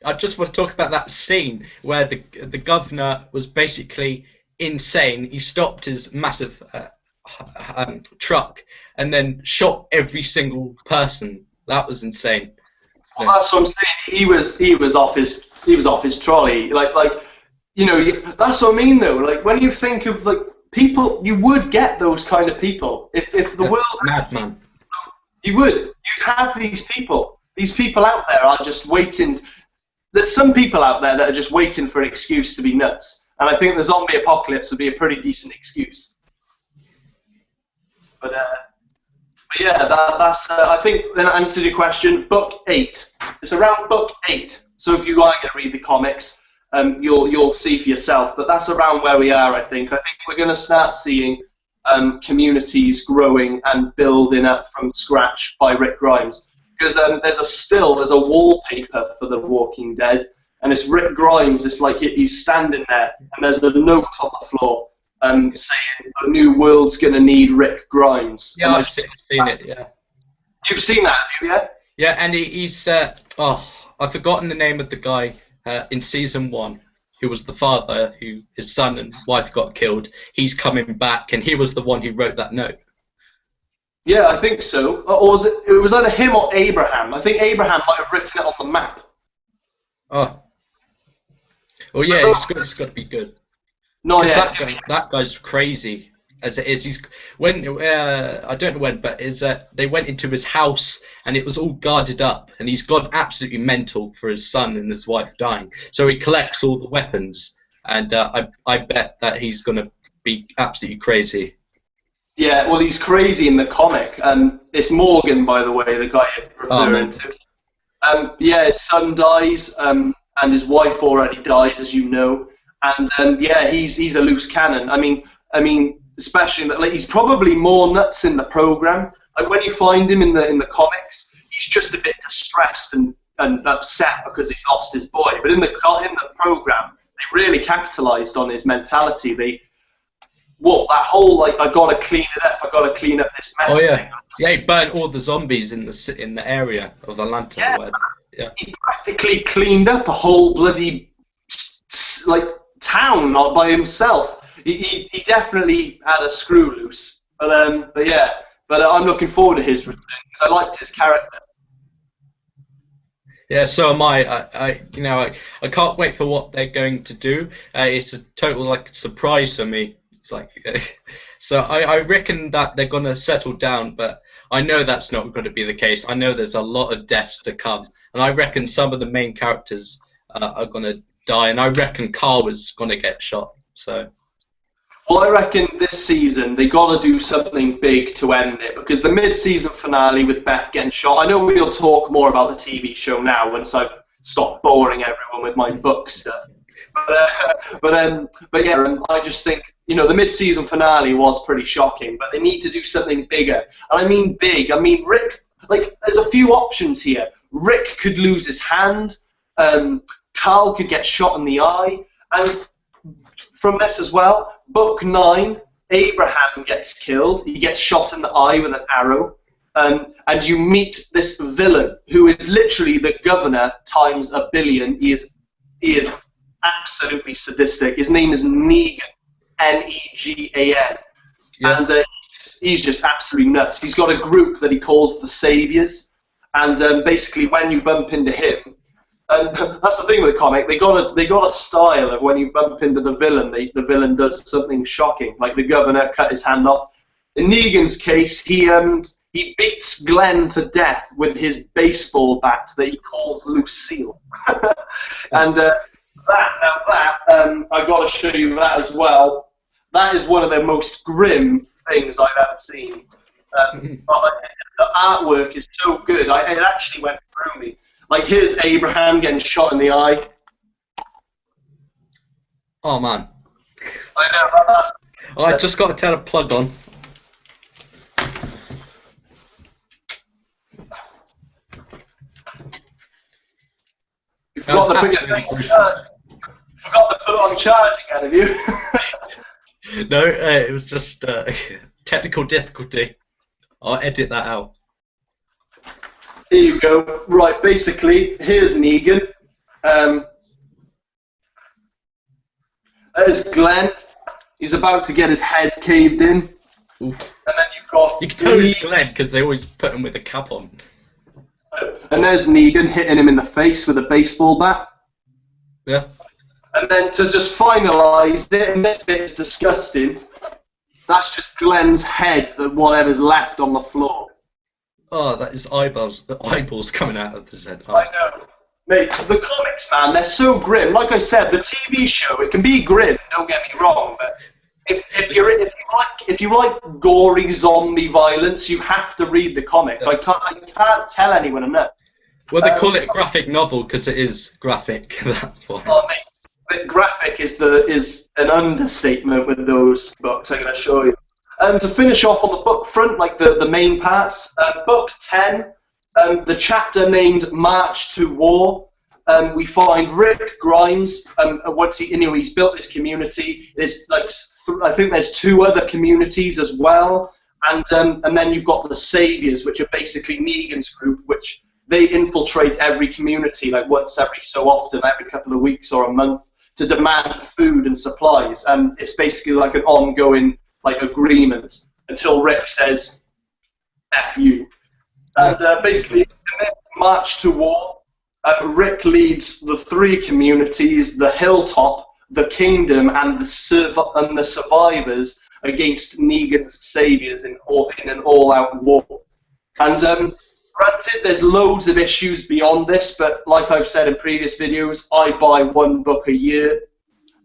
I just want to talk about that scene where the governor was basically insane. He stopped his massive truck and then shot every single person. That was insane. Well, that's what I'm saying. He was off his trolley. Like you know, that's what I mean though. Like when you think of like people, you would get those kind of people if the world madman. You would. You'd have these people. These people out there are just waiting. There's some people out there that are just waiting for an excuse to be nuts. And I think the zombie apocalypse would be a pretty decent excuse. But yeah, that's. I think then answered your question. Book 8. It's around book 8. So if you are going to read the comics, you'll see for yourself. But that's around where we are. I think we're going to start seeing communities growing and building up from scratch by Rick Grimes. Because there's a wallpaper for The Walking Dead, and it's Rick Grimes. It's like he's standing there, and there's a note on the floor saying a new world's gonna need Rick Grimes. Yeah, I've seen it. Yeah. You've seen that, have you? Yeah. Yeah, and he's I've forgotten the name of the guy in season 1 who was the father who his son and wife got killed. He's coming back, and he was the one who wrote that note. Yeah, I think so. Or was it was either him or Abraham. I think Abraham might have written it on the map. Oh. Well, yeah, it's got to be good. No, yeah. That guy's crazy as it is. He's I don't know when, but they went into his house and it was all guarded up, and he's gone absolutely mental for his son and his wife dying. So he collects all the weapons, and I bet that he's gonna be absolutely crazy. Yeah, well, he's crazy in the comic. It's Morgan, by the way, the guy you're referring to. Yeah, his son dies, and his wife already dies, as you know. And yeah, he's a loose cannon. I mean, especially that, like, he's probably more nuts in the program. Like when you find him in the comics, he's just a bit distressed and and upset because he's lost his boy. But in the program, they really capitalised on his mentality. That whole like I gotta clean it up, I gotta clean up this mess. Oh yeah, thing. yeah. He burnt all the zombies in the area of Atlanta. Yeah, Yeah. he practically cleaned up a whole bloody like town not by himself. He definitely had a screw loose. But I'm looking forward to his return because I liked his character. Yeah, so am I. I can't wait for what they're going to do. It's a total like surprise for me. It's like, so I reckon that they're gonna settle down, but I know that's not going to be the case. I know there's a lot of deaths to come, and I reckon some of the main characters are gonna die, and I reckon Carl is gonna get shot. So. Well, I reckon this season they got to do something big to end it, because the mid-season finale with Beth getting shot. I know we'll talk more about the TV show now once I've stopped boring everyone with my book stuff. But yeah, I just think the mid-season finale was pretty shocking, but they need to do something bigger. And I mean big. I mean Rick. Like, there's a few options here. Rick could lose his hand. Carl could get shot in the eye, and from this as well, Book 9, Abraham gets killed. He gets shot in the eye with an arrow. And you meet this villain who is literally the governor times a billion. He is absolutely sadistic. His name is Negan, Negan. Yeah. And he's just absolutely nuts. He's got a group that he calls the Saviors. And basically when you bump into him, and that's the thing with the comic, they got a style of when you bump into the villain, the villain does something shocking, like the governor cut his hand off. In Negan's case, he beats Glenn to death with his baseball bat that he calls Lucille. And I've got to show you that as well. That is one of the most grim things I've ever seen. The artwork is so good, it actually went through me. Like, here's Abraham getting shot in the eye. Oh man. I know. I just got to turn a plug on. You forgot to put your thing on charge. Forgot to put it on charge again, have you? No, it was just technical difficulty. I'll edit that out. Here you go. Right, basically, here's Negan. There's Glenn. He's about to get his head caved in. Oof. And then you've got... You can tell it's Glenn because they always put him with a cap on. And there's Negan hitting him in the face with a baseball bat. Yeah. And then to just finalise it, and this bit is disgusting, that's just Glenn's head, whatever's left on the floor. Oh, that is eyeballs coming out of his head. Oh. I know. Mate, the comics, man, they're so grim. Like I said, the TV show, it can be grim, don't get me wrong, but if you like gory zombie violence, you have to read the comic. Yeah. I can't tell anyone enough. Well, they call it a graphic novel because it is graphic. That's why. Oh, mate, the graphic is an understatement with those books. I'm going to show you. To finish off on the book front, like the main parts, book 10, the chapter named March to War. We find Rick Grimes. Once he's built this community. There's I think there's 2 other communities as well, and then you've got the Saviors, which are basically Negan's group, which they infiltrate every community like once every so often, every couple of weeks or a month, to demand food and supplies, and it's basically like an ongoing agreement until Rick says F you. And basically, March to War, Rick leads the 3 communities, the Hilltop, the Kingdom, and the Survivors against Negan's Saviors in an all-out war. And granted, there's loads of issues beyond this, but like I've said in previous videos, I buy 1 book a year,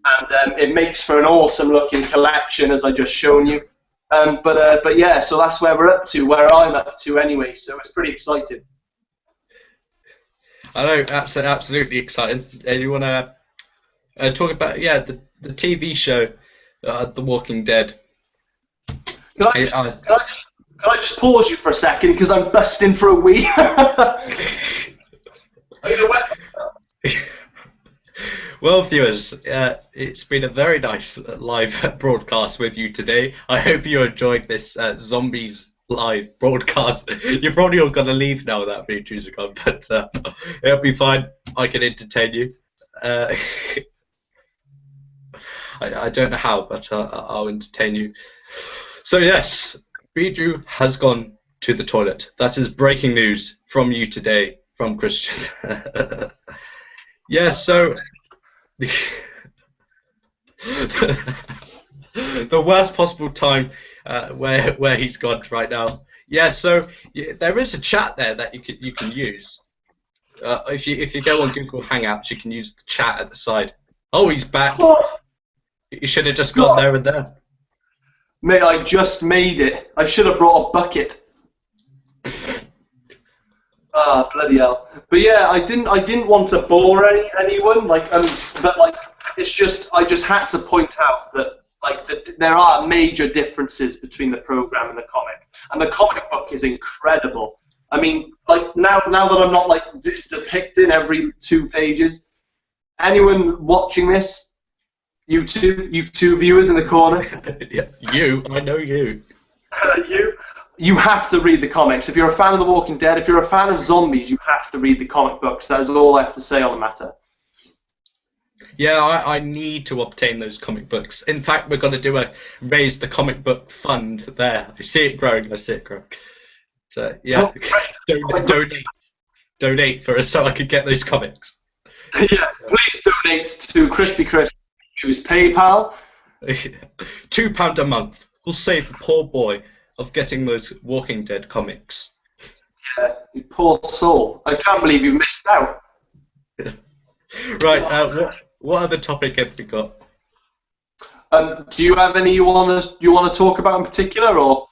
and it makes for an awesome-looking collection, as I just shown you. But yeah, so that's where we're up to, where I'm up to anyway. So it's pretty exciting. I know, absolutely exciting. You want to talk about the TV show, The Walking Dead? Can I just pause you for a second because I'm busting for a wee? Are you aware? Well, viewers, it's been a very nice live broadcast with you today. I hope you enjoyed this zombies live broadcast. You're probably all going to leave now that videos are gone, but it'll be fine. I can entertain you. I don't know how, but I'll entertain you. So yes, Biju has gone to the toilet. That is breaking news from you today, from Christian. Yeah, so the worst possible time where he's gone right now. Yeah, so there is a chat there that you can use. If you go on Google Hangouts, you can use the chat at the side. Oh, he's back. You should have just gone there and there. Mate, I just made it. I should have brought a bucket. Ah, bloody hell. But yeah, I didn't want to bore anyone. But like, it's just I just had to point out that there are major differences between the program and the comic, and the comic book is incredible. I mean, like now that I'm not like depicting every 2 pages, anyone watching this. You two viewers in the corner. Yeah, I know you. You have to read the comics. If you're a fan of The Walking Dead, if you're a fan of zombies, you have to read the comic books. That is all I have to say on the matter. Yeah, I need to obtain those comic books. In fact, we're going to do a raise the comic book fund there. I see it growing. I see it growing. So yeah, donate for us so I could get those comics. Yeah, please donate to Crispy Chris. Use PayPal. £2 a month will save the poor boy of getting those Walking Dead comics. Yeah, you poor soul. I can't believe you've missed out. Right, what other topic have we got? Do you have any you want to talk about in particular, or?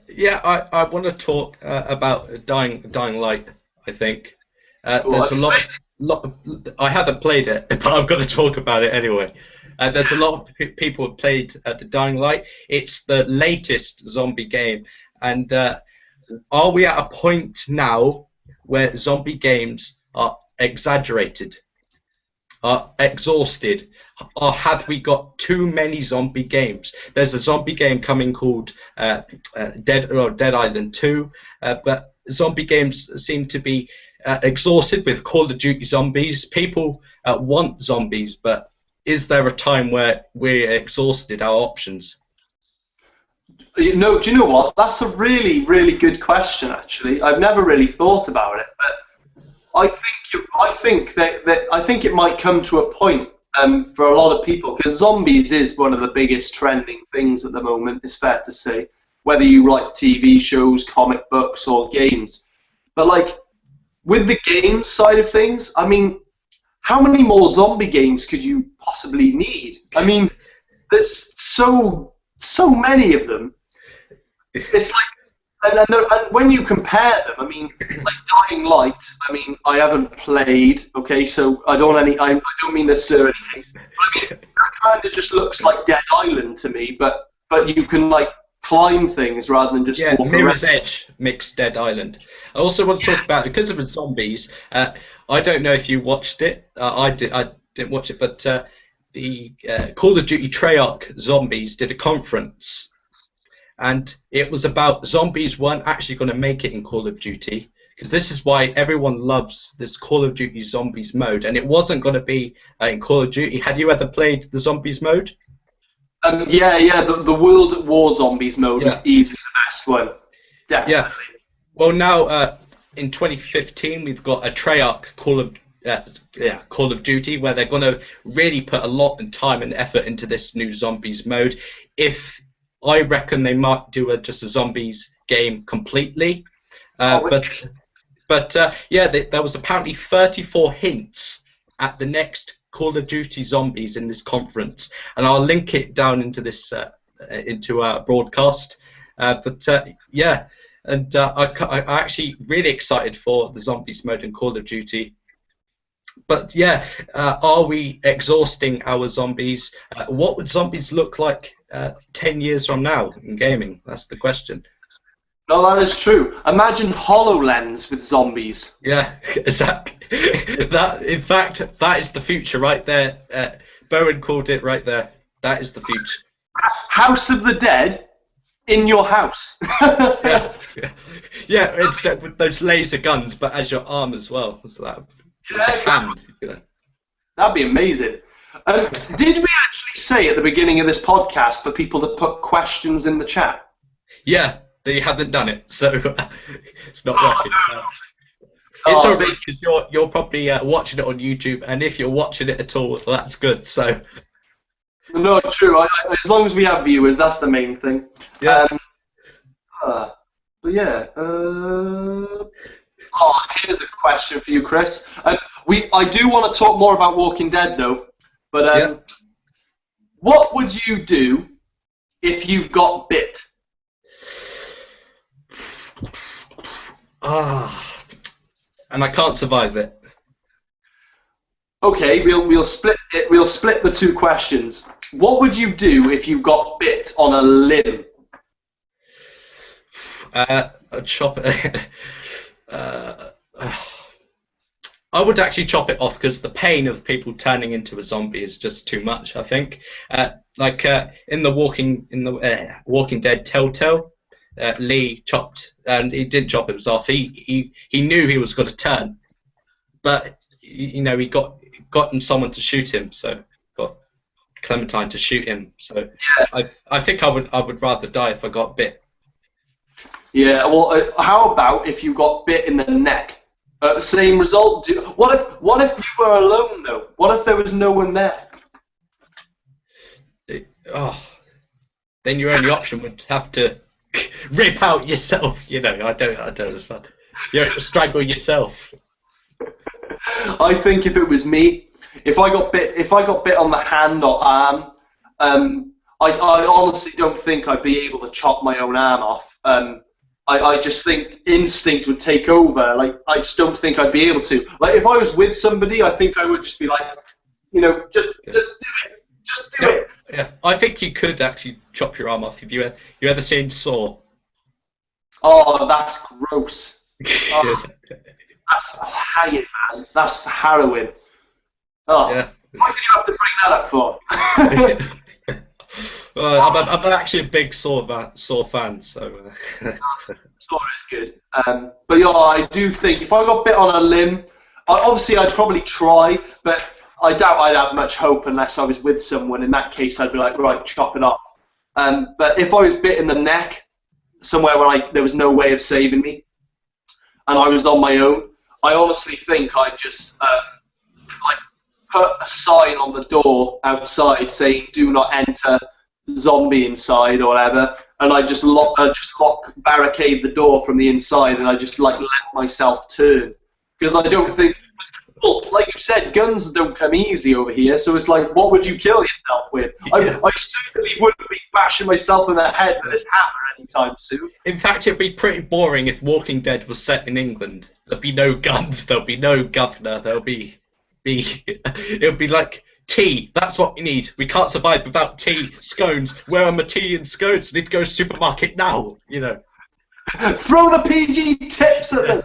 Yeah, I want to talk about Dying Light. I think there's a lot. I haven't played it, but I've got to talk about it anyway. There's a lot of people have played the Dying Light. It's the latest zombie game, and are we at a point now where zombie games are exaggerated, are exhausted, or have we got too many zombie games? There's a zombie game coming called Dead Island 2, but zombie games seem to be exhausted with Call of Duty Zombies. People want zombies, but is there a time where we're exhausted our options? Do you know what? That's a really, really good question. Actually, I've never really thought about it, but I think it might come to a point for a lot of people, because zombies is one of the biggest trending things at the moment. It's fair to say, whether you like TV shows, comic books, or games, but like. With the games side of things, I mean, how many more zombie games could you possibly need? I mean, there's so many of them. It's like, and when you compare them, I mean, like Dying Light. I mean, I haven't played. Okay, so I don't mean to stir anything. But I mean, it kind of just looks like Dead Island to me, but you can like climb things rather than just walk Mirror's around. Edge mixed Dead Island. I also want to talk about, because of the zombies. I don't know if you watched it. I didn't watch it, but the Call of Duty Treyarch Zombies did a conference, and it was about zombies weren't actually going to make it in Call of Duty, because this is why everyone loves this Call of Duty Zombies mode, and it wasn't going to be in Call of Duty. Had you ever played the Zombies mode? Yeah, the World at War Zombies mode is even the best one. Definitely. Yeah. Well, now in 2015, we've got a Treyarch Call of Duty, where they're going to really put a lot of time and effort into this new zombies mode. If I reckon they might do just a zombies game completely, but there was apparently 34 hints at the next Call of Duty Zombies in this conference, and I'll link it down into this into our broadcast. And I'm actually really excited for the zombies mode in Call of Duty. But yeah, are we exhausting our zombies? What would zombies look like 10 years from now in gaming? That's the question. No, that is true. Imagine HoloLens with zombies. Yeah, exactly. That, in fact, that is the future right there. Bowen called it right there. That is the future. House of the Dead in your house. Yeah, yeah, yeah. Instead with those laser guns, but as your arm as well. So that was your hand. You know. That'd be amazing. Did we actually say at the beginning of this podcast for people to put questions in the chat? Yeah, they haven't done it, so it's not working. It's alright because you're probably watching it on YouTube, and if you're watching it at all, that's good. So. No, true. As long as we have viewers, that's the main thing. Yeah. But yeah. Here's a question for you, Chris. I do want to talk more about Walking Dead, though. But what would you do if you got bit? And I can't survive it. Okay, we'll split it. We'll split the two questions. What would you do if you got bit on a limb? I'd chop it. I would actually chop it off because the pain of people turning into a zombie is just too much. I think, in the Walking Dead Telltale, Lee chopped, and he didn't chop himself. He knew he was going to turn, but he got someone to shoot him, so got Clementine to shoot him. So yeah. I think I would rather die if I got bit. Yeah. Well, how about if you got bit in the neck? Same result. What if you were alone though? What if there was no one there? Then your only option would have to rip out yourself. I don't understand. You have to strangle yourself. I think if it was me, if I got bit on the hand or arm, I honestly don't think I'd be able to chop my own arm off. I just think instinct would take over. Like, I just don't think I'd be able to. Like, if I was with somebody, I think I would just be like, just do it. Just do it. Yeah, I think you could actually chop your arm off. Have you ever seen Saw? Oh, that's gross. That's hanging, man. That's harrowing. Oh, yeah. Why do you have to bring that up for? I'm actually a big Saw fan, so. Saw is good. But yeah, I do think if I got bit on a limb, obviously I'd probably try, but I doubt I'd have much hope unless I was with someone. In that case, I'd be like, right, chop it off. But if I was bit in the neck, somewhere where there was no way of saving me, and I was on my own, I honestly think I'd just put a sign on the door outside saying "Do not enter, zombie inside" or whatever, and I just barricade the door from the inside, and I just let myself turn, because I don't think, well, like you said, guns don't come easy over here, so it's like, what would you kill yourself with? Yeah. I certainly wouldn't be bashing myself in the head with this hammer anytime soon. In fact, it'd be pretty boring if Walking Dead was set in England. There'd be no guns, there'll be no governor, it would be like tea. That's what we need. We can't survive without tea, scones. Where are my tea and scones? I need to go to the supermarket now, Throw the PG tips at them.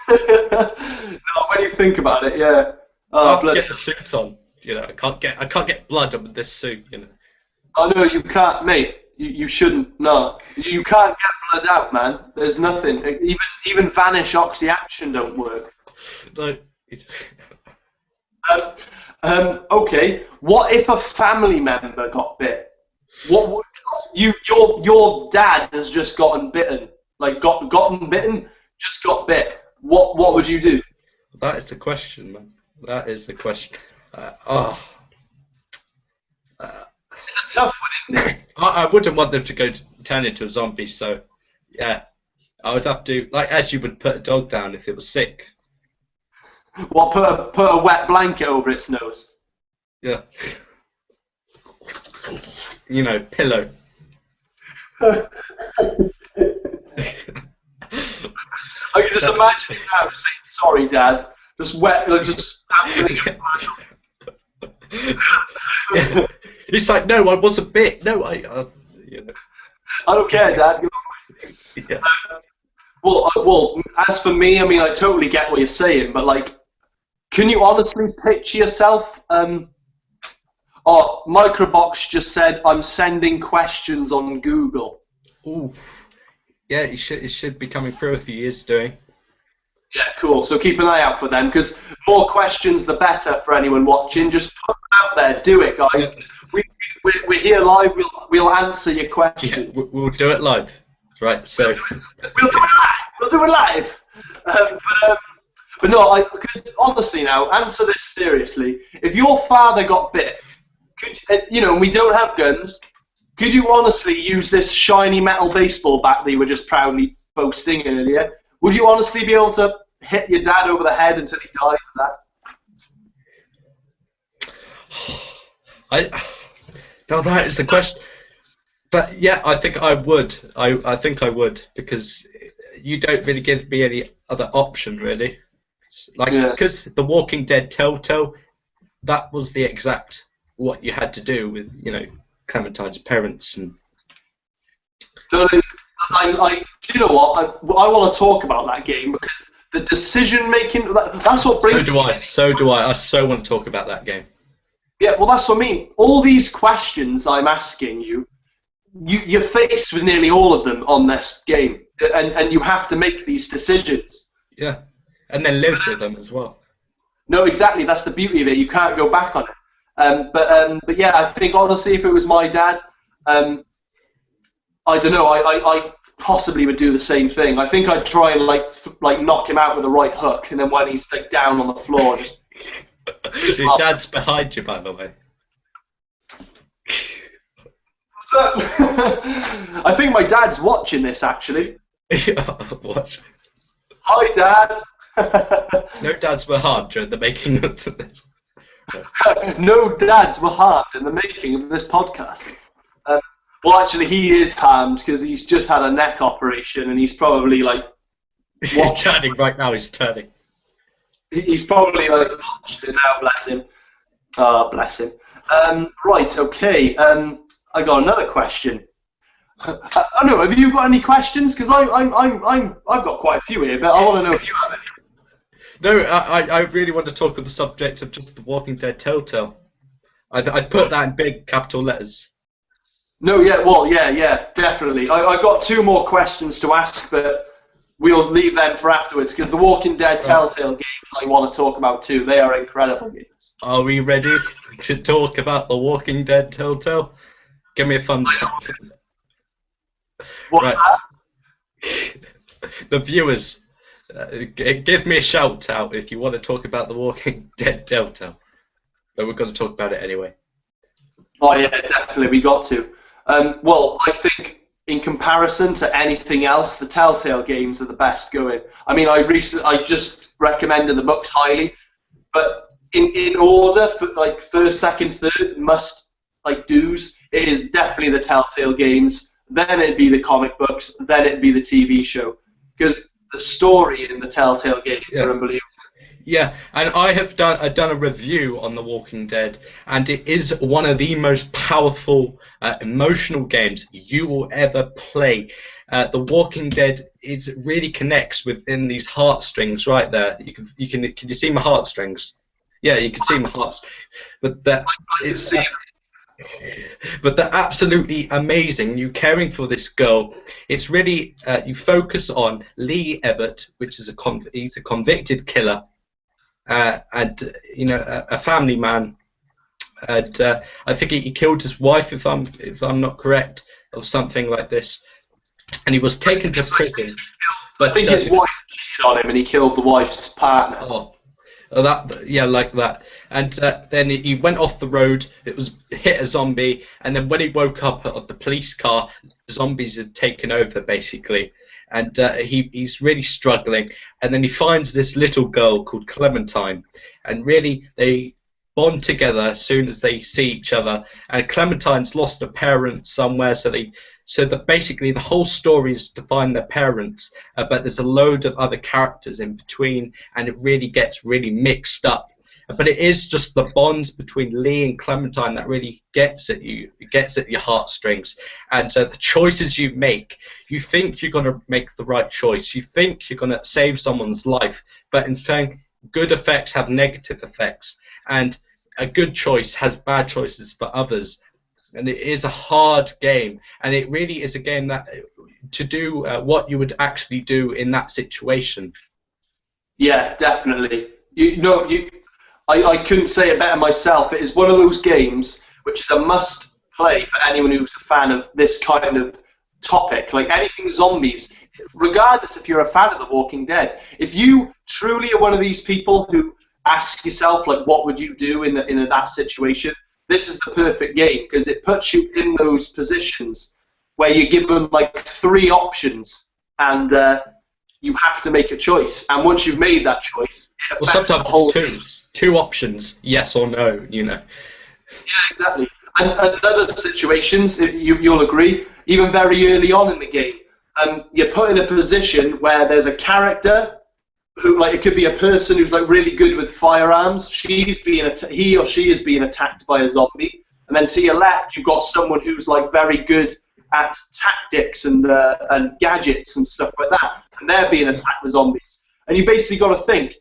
No, when you think about it, yeah. I have to get the suit on. I can't get blood on this suit. Oh no, you can't, mate. You shouldn't. No, you can't get blood out, man. There's nothing. Even Vanish Oxy Action don't work. No. Okay. What if a family member got bit? What would your dad has just gotten bitten? Like gotten bitten? Just got bit. What would you do? That is the question, man. That is the question. It's a tough one, isn't it? I wouldn't want them to turn into a zombie, so yeah, I would have to, like, as you would put a dog down if it was sick. Well, put a wet blanket over its nose. Yeah. Pillow. I can just imagine it now, saying, "Sorry, Dad." Just wet, just absolutely. Yeah. It's like, no, I wasn't bit. No, I don't care, Dad. Yeah. Well, as for me, I mean, I totally get what you're saying, but like, can you honestly picture yourself? Oh, Microbox just said I'm sending questions on Google. Ooh. Yeah, it should be coming through if he is doing. Yeah, cool. So keep an eye out for them, because more questions the better for anyone watching. Just put them out there. Do it, guys. Yeah. We're here live. We'll answer your Yeah, questions. we'll do it live. Right, so. We'll do it live. We'll do it live. But no, because honestly now, answer this seriously. If your father got bit, and we don't have guns, could you honestly use this shiny metal baseball bat that you were just proudly boasting earlier? Would you honestly be able to hit your dad over the head until he died for that? No, that is the question. But yeah, I think I would. I think I would, because you don't really give me any other option, really. Because The Walking Dead Telltale, that was the exact what you had to do with Clementine's parents and. No, do you know what? I want to talk about that game, because the decision making, that's what brings. So do I. I so want to talk about that game. Yeah, well, that's what I mean. All these questions I'm asking you, you're faced with nearly all of them on this game, and you have to make these decisions. Yeah, and then live with them as well. No, exactly. That's the beauty of it. You can't go back on it. But yeah, I think honestly, if it was my dad, I don't know. I possibly would do the same thing. I think I'd try and like knock him out with a right hook, and then when he's like down on the floor, just. Your dad's behind you, by the way. So, I think my dad's watching this, actually. What? Hi, Dad. No dads were hard during the making of this. No dads were harmed in the making of this podcast. Well, actually, he is harmed because he's just had a neck operation, and he's probably like. He's turning right now. He's turning. He's probably like watching now. Bless him. Bless him. Right. Okay. I got another question. I don't know. Have you got any questions? Because I've got quite a few here, but I want to know if you have any. No, I really want to talk on the subject of just The Walking Dead Telltale. I'd put that in big capital letters. No, yeah, definitely. I got two more questions to ask, but we'll leave them for afterwards, because The Walking Dead Telltale games I want to talk about too. They are incredible games. Are we ready to talk about The Walking Dead Telltale? Give me a thumbs up. What's that? The viewers, give me a shout out if you want to talk about The Walking Dead Telltale. But we're going to talk about it anyway. Oh yeah, definitely, we got to. Well, I think in comparison to anything else, the Telltale games are the best going. I mean, I just recommended the books highly, but in order for like first, second, third must like do's, it is definitely the Telltale games. Then it'd be the comic books. Then it'd be the TV show, because the story in the Telltale games are unbelievable. Yeah, and I have done a review on The Walking Dead, and it is one of the most powerful emotional games you will ever play. The Walking Dead really connects within these heartstrings right there. Can you see my heartstrings? Yeah, you can see my heartstrings. But but they're absolutely amazing. You caring for this girl. It's really you focus on Lee Everett, which is he's a convicted killer. And a family man, and I think he killed his wife, if I'm not correct, or something like this, and he was taken to prison. But I think his wife cheated on him, and he killed the wife's partner. Like that. And then he went off the road. It was hit a zombie, and then when he woke up at the police car, zombies had taken over basically. And he's really struggling, and then he finds this little girl called Clementine, and really they bond together as soon as they see each other. And Clementine's lost a parent somewhere, so that basically the whole story is to find their parents, but there's a load of other characters in between, and it really gets really mixed up. but it is just the bonds between Lee and Clementine that really gets at you. It gets at your heartstrings, and the choices you make. You think you're going to make the right choice. You think you're going to save someone's life, but in fact, good effects have negative effects, and a good choice has bad choices for others. And it is a hard game, and it really is a game that to do what you would actually do in that situation. Yeah, definitely. I couldn't say it better myself. It is one of those games which is a must play for anyone who's a fan of this kind of topic, like anything zombies, regardless if you're a fan of The Walking Dead. If you truly are one of these people who ask yourself, like, what would you do in that situation, this is the perfect game, because it puts you in those positions where you're given like 3 options, and you have to make a choice. And once you've made that choice, well, sometimes it's two options, yes or no, you know. Yeah, exactly. And other situations, you'll agree, even very early on in the game, you're put in a position where there's a character who, like, it could be a person who's like really good with firearms. He or she is being attacked by a zombie, and then to your left you've got someone who's like very good at tactics and gadgets and stuff like that, and they're being attacked by zombies. And you basically got to think,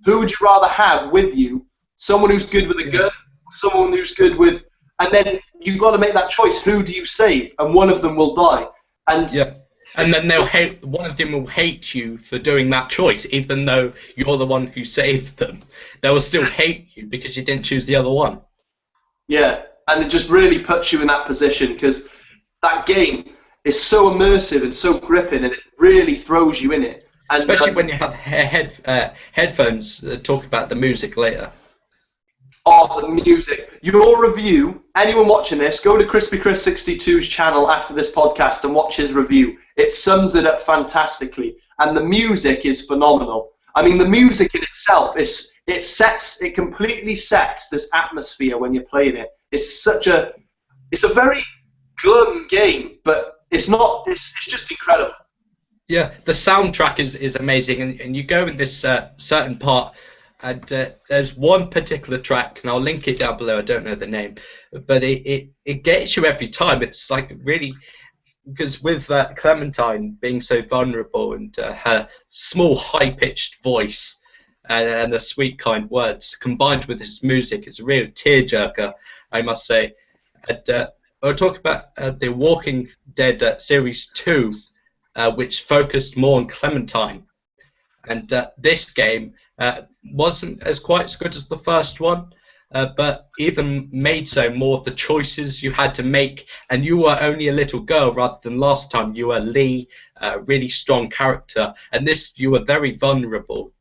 who would you rather have with you? Someone who's good with a gun, someone who's good with, and then you've got to make that choice. Who do you save? And one of them will die. And yeah. And then one of them will hate you for doing that choice, even though you're the one who saved them. They will still hate you because you didn't choose the other one. Yeah, and it just really puts you in that position, because that game is so immersive and so gripping, and it really throws you in it. And, especially when you have headphones. Talk about the music later. Oh, the music. Your review, anyone watching this, go to Crispy Chris 62's channel after this podcast and watch his review. It sums it up fantastically. And the music is phenomenal. I mean, the music in itself, it completely sets this atmosphere when you're playing it. It's a very glum game, but it's just incredible. Yeah, the soundtrack is amazing, and you go in this certain part, and there's one particular track, and I'll link it down below. I don't know the name, but it gets you every time. It's like really, because with Clementine being so vulnerable and her small high-pitched voice and the sweet kind words combined with his music, it's a real tearjerker, I must say. And I'll talk about the Walking Dead Series 2, which focused more on Clementine. And this game wasn't quite as good as the first one, but even made so more of the choices you had to make, and you were only a little girl rather than last time you were Lee, a really strong character, and this you were very vulnerable.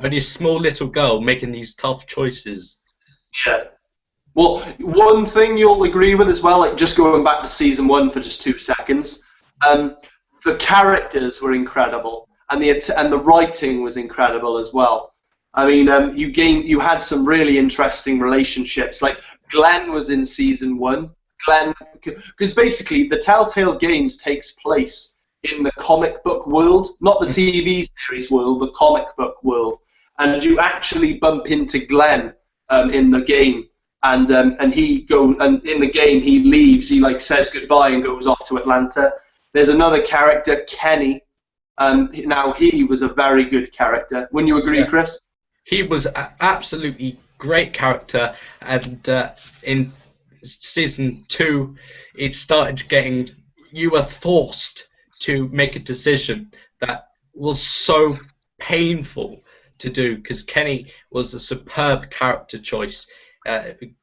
Only a small little girl making these tough choices. Yeah. Well, one thing you'll agree with as well, like just going back to season 1 for just 2 seconds, the characters were incredible, and the writing was incredible as well. I mean, you had some really interesting relationships. Like Glenn was in season 1. Glenn, because basically the Telltale Games takes place in the comic book world, not the TV series world, the comic book world, and you actually bump into Glenn in the game, and in the game he leaves, he like says goodbye and goes off to Atlanta. There's another character, Kenny. Now he was a very good character. Wouldn't you agree, Chris? He was an absolutely great character, and in season 2, it started getting. You were forced to make a decision that was so painful to do, because Kenny was a superb character choice.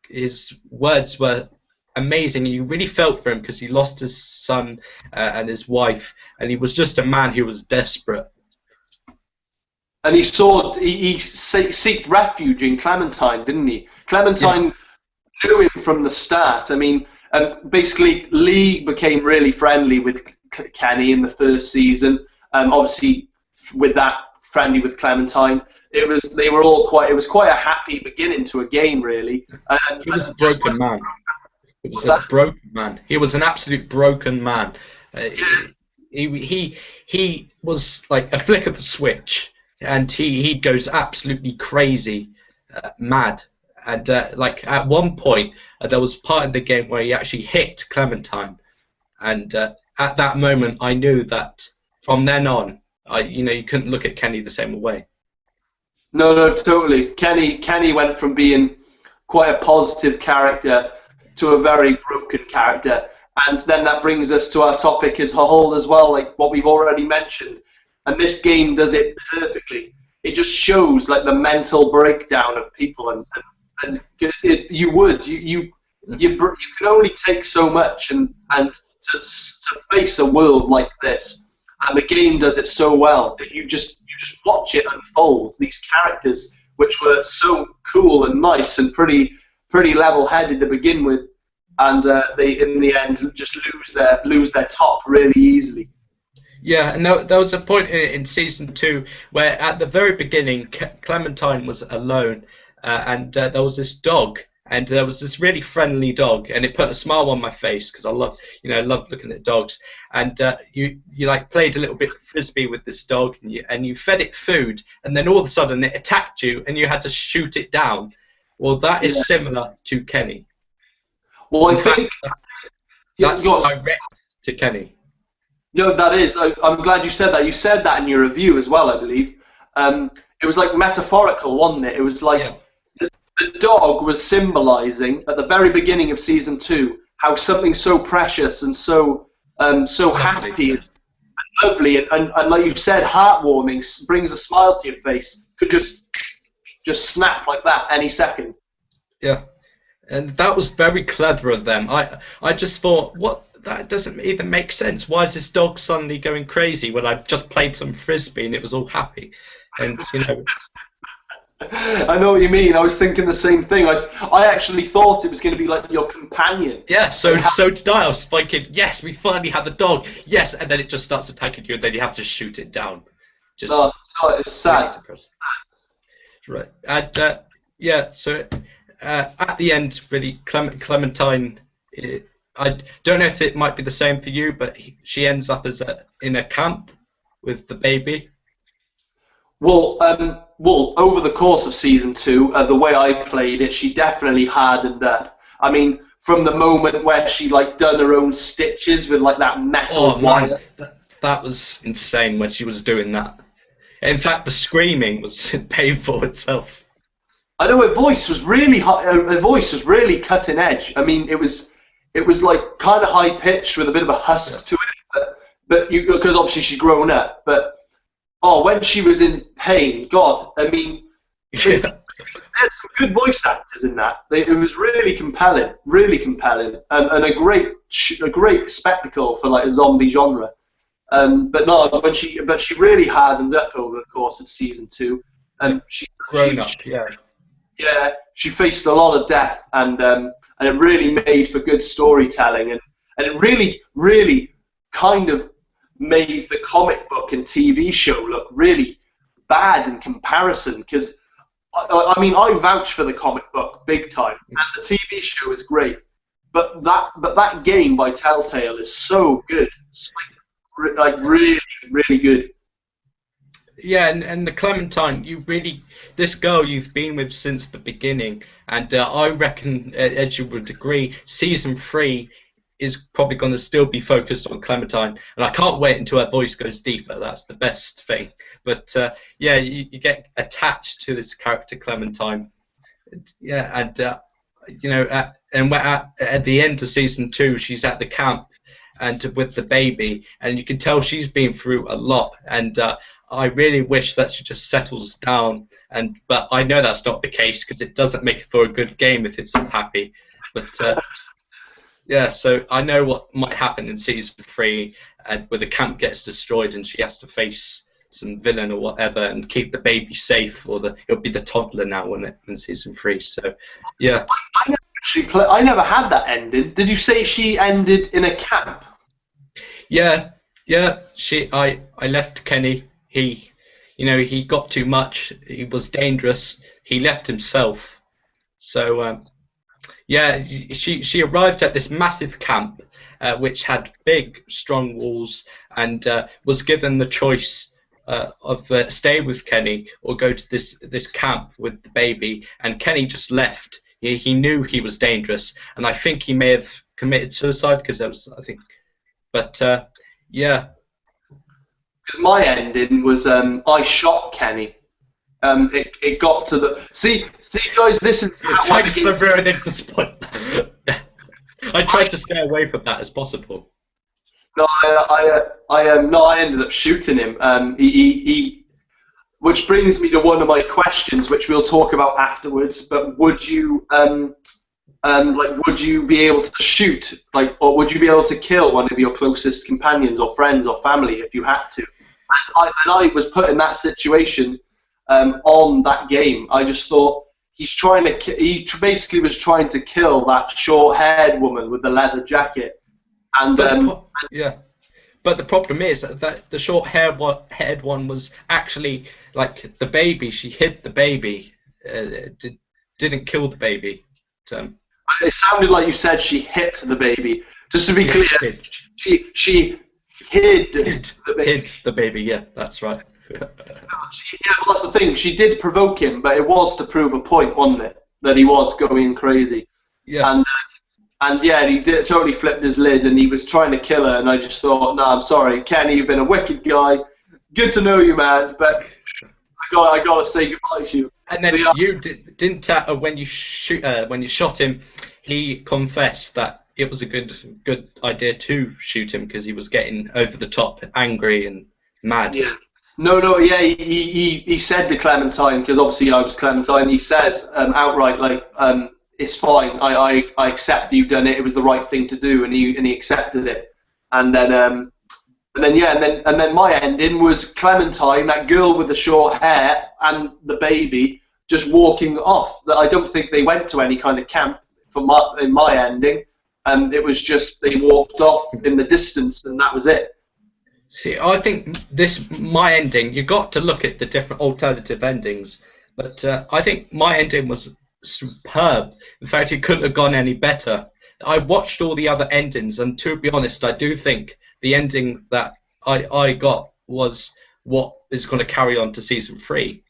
His words were amazing. You really felt for him because he lost his son and his wife, and he was just a man who was desperate. And he sought refuge in Clementine, didn't he? Clementine knew him from the start. I mean, basically Lee became really friendly with Kenny in the first season. Obviously, with that friendly with Clementine, it was quite a happy beginning to a game, really. He was a broken man. Broken man. He was an absolute broken man. He was like a flick of the switch, and he goes absolutely crazy mad. And like at one point, there was part of the game where he actually hit Clementine, and at that moment, I knew that from then on, you couldn't look at Kenny the same way. No, no, totally. Kenny went from being quite a positive character to a very broken character, and then that brings us to our topic as a whole as well, like what we've already mentioned. And this game does it perfectly. It just shows like the mental breakdown of people, and because you can only take so much, and to face a world like this, and the game does it so well that you just watch it unfold. These characters, which were so cool and nice and pretty level-headed to begin with, and they in the end just lose their top really easily. Yeah, and there was a point in season 2 where at the very beginning Clementine was alone, and there was this dog, and there was this really friendly dog, and it put a smile on my face because I love looking at dogs. And you like played a little bit of frisbee with this dog, and you fed it food, and then all of a sudden it attacked you, and you had to shoot it down. Well, that is similar to Kenny. Well, I think that's direct to Kenny. No, that is. I'm glad you said that. You said that in your review as well, I believe. It was like metaphorical, wasn't it? It was like the dog was symbolizing at the very beginning of season 2 how something so precious and so happy and lovely and like you said, heartwarming, brings a smile to your face, could just snap like that any second. Yeah, and that was very clever of them. I just thought, what? That doesn't even make sense. Why is this dog suddenly going crazy when I've just played some frisbee and it was all happy? And I know what you mean. I was thinking the same thing. I actually thought it was going to be like your companion. Yeah, so did I. I was thinking, yes, we finally have the dog. Yes, and then it just starts attacking you, and then you have to shoot it down. No, it's sad. Right, and so at the end, really, Clementine. I don't know if it might be the same for you, but she ends up in a camp with the baby. Well, over the course of season 2, the way I played it, she definitely hardened up. I mean, from the moment where she like done her own stitches with like that metal wire. That was insane when she was doing that. In fact, the screaming was painful itself. I know her voice was really her voice was really cutting edge. I mean, it was like kind of high pitched with a bit of a husk to it, but because obviously she's grown up. But when she was in pain, God, I mean, they had some good voice actors in that. It was really compelling, and a great spectacle for like a zombie genre. But she really hardened up over the course of season 2, and she faced a lot of death, and it really made for good storytelling, and it really kind of made the comic book and TV show look really bad in comparison, because I mean, I vouch for the comic book big time, and the TV show is great, but that game by Telltale is so good. It's like really good. Yeah, and the Clementine, this girl you've been with since the beginning, and I reckon, as you would agree, season 3 is probably going to still be focused on Clementine, and I can't wait until her voice goes deeper. That's the best thing. But you get attached to this character Clementine. Yeah, and at the end of season 2, she's at the camp and with the baby, and you can tell she's been through a lot, and I really wish that she just settles down, but I know that's not the case because it doesn't make for a good game if it's unhappy. But so I know what might happen in season 3, where the camp gets destroyed and she has to face some villain or whatever and keep the baby safe, or it'll be the toddler now in season 3. So yeah. I never had that ending. Did you say she ended in a camp? Yeah. I left Kenny. He got too much. He was dangerous. He left himself. So she arrived at this massive camp, which had big, strong walls, and was given the choice stay with Kenny or go to this camp with the baby, and Kenny just left. He knew he was dangerous, and I think he may have committed suicide because there was, I think, but yeah. Because my ending was I shot Kenny. It got to the see guys. This is thanks for ruining the point. I tried to stay away from that as possible. No, I ended up shooting him. Which brings me to one of my questions, which we'll talk about afterwards. But would you would you be able to shoot, or would you be able to kill one of your closest companions or friends or family if you had to? And I was put in that situation on that game. I just thought he basically was trying to kill that short-haired woman with the leather jacket. And yeah, but the problem is that the short-haired one was actually like the baby. She hid the baby, didn't kill the baby. It sounded like you said she hit the baby. Just to be clear, she hid the baby. Hid the baby, yeah, that's right. Yeah, well, that's the thing. She did provoke him, but it was to prove a point, wasn't it? That he was going crazy. Yeah. And yeah, he totally flipped his lid, and he was trying to kill her. And I just thought, I'm sorry, Kenny, you've been a wicked guy. Good to know you, man. But I gotta say goodbye to you. And then you didn't when you shot him, he confessed that it was a good idea to shoot him because he was getting over the top, angry and mad. Yeah. No, yeah, he said to Clementine, because obviously I was Clementine, he says outright, it's fine, I accept that you've done it, it was the right thing to do, and he accepted it. And then my ending was Clementine, that girl with the short hair, and the baby just walking off. That I don't think they went to any kind of camp in my ending, and it was just they walked off in the distance, and that was it. See, I think my ending, you got to look at the different alternative endings, but I think my ending was superb. In fact, it couldn't have gone any better. I watched all the other endings, and to be honest, I do think the ending that I got was what is going to carry on to season 3.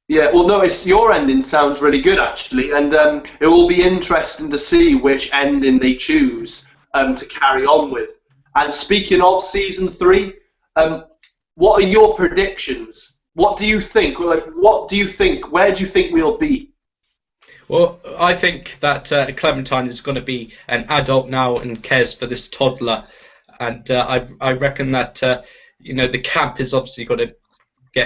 Yeah, well, no, your ending sounds really good, actually, and it will be interesting to see which ending they choose to carry on with. And speaking of season 3, what are your predictions? What do you think? Where do you think we'll be? Well, I think that Clementine is going to be an adult now and cares for this toddler, and I reckon that the camp is obviously going to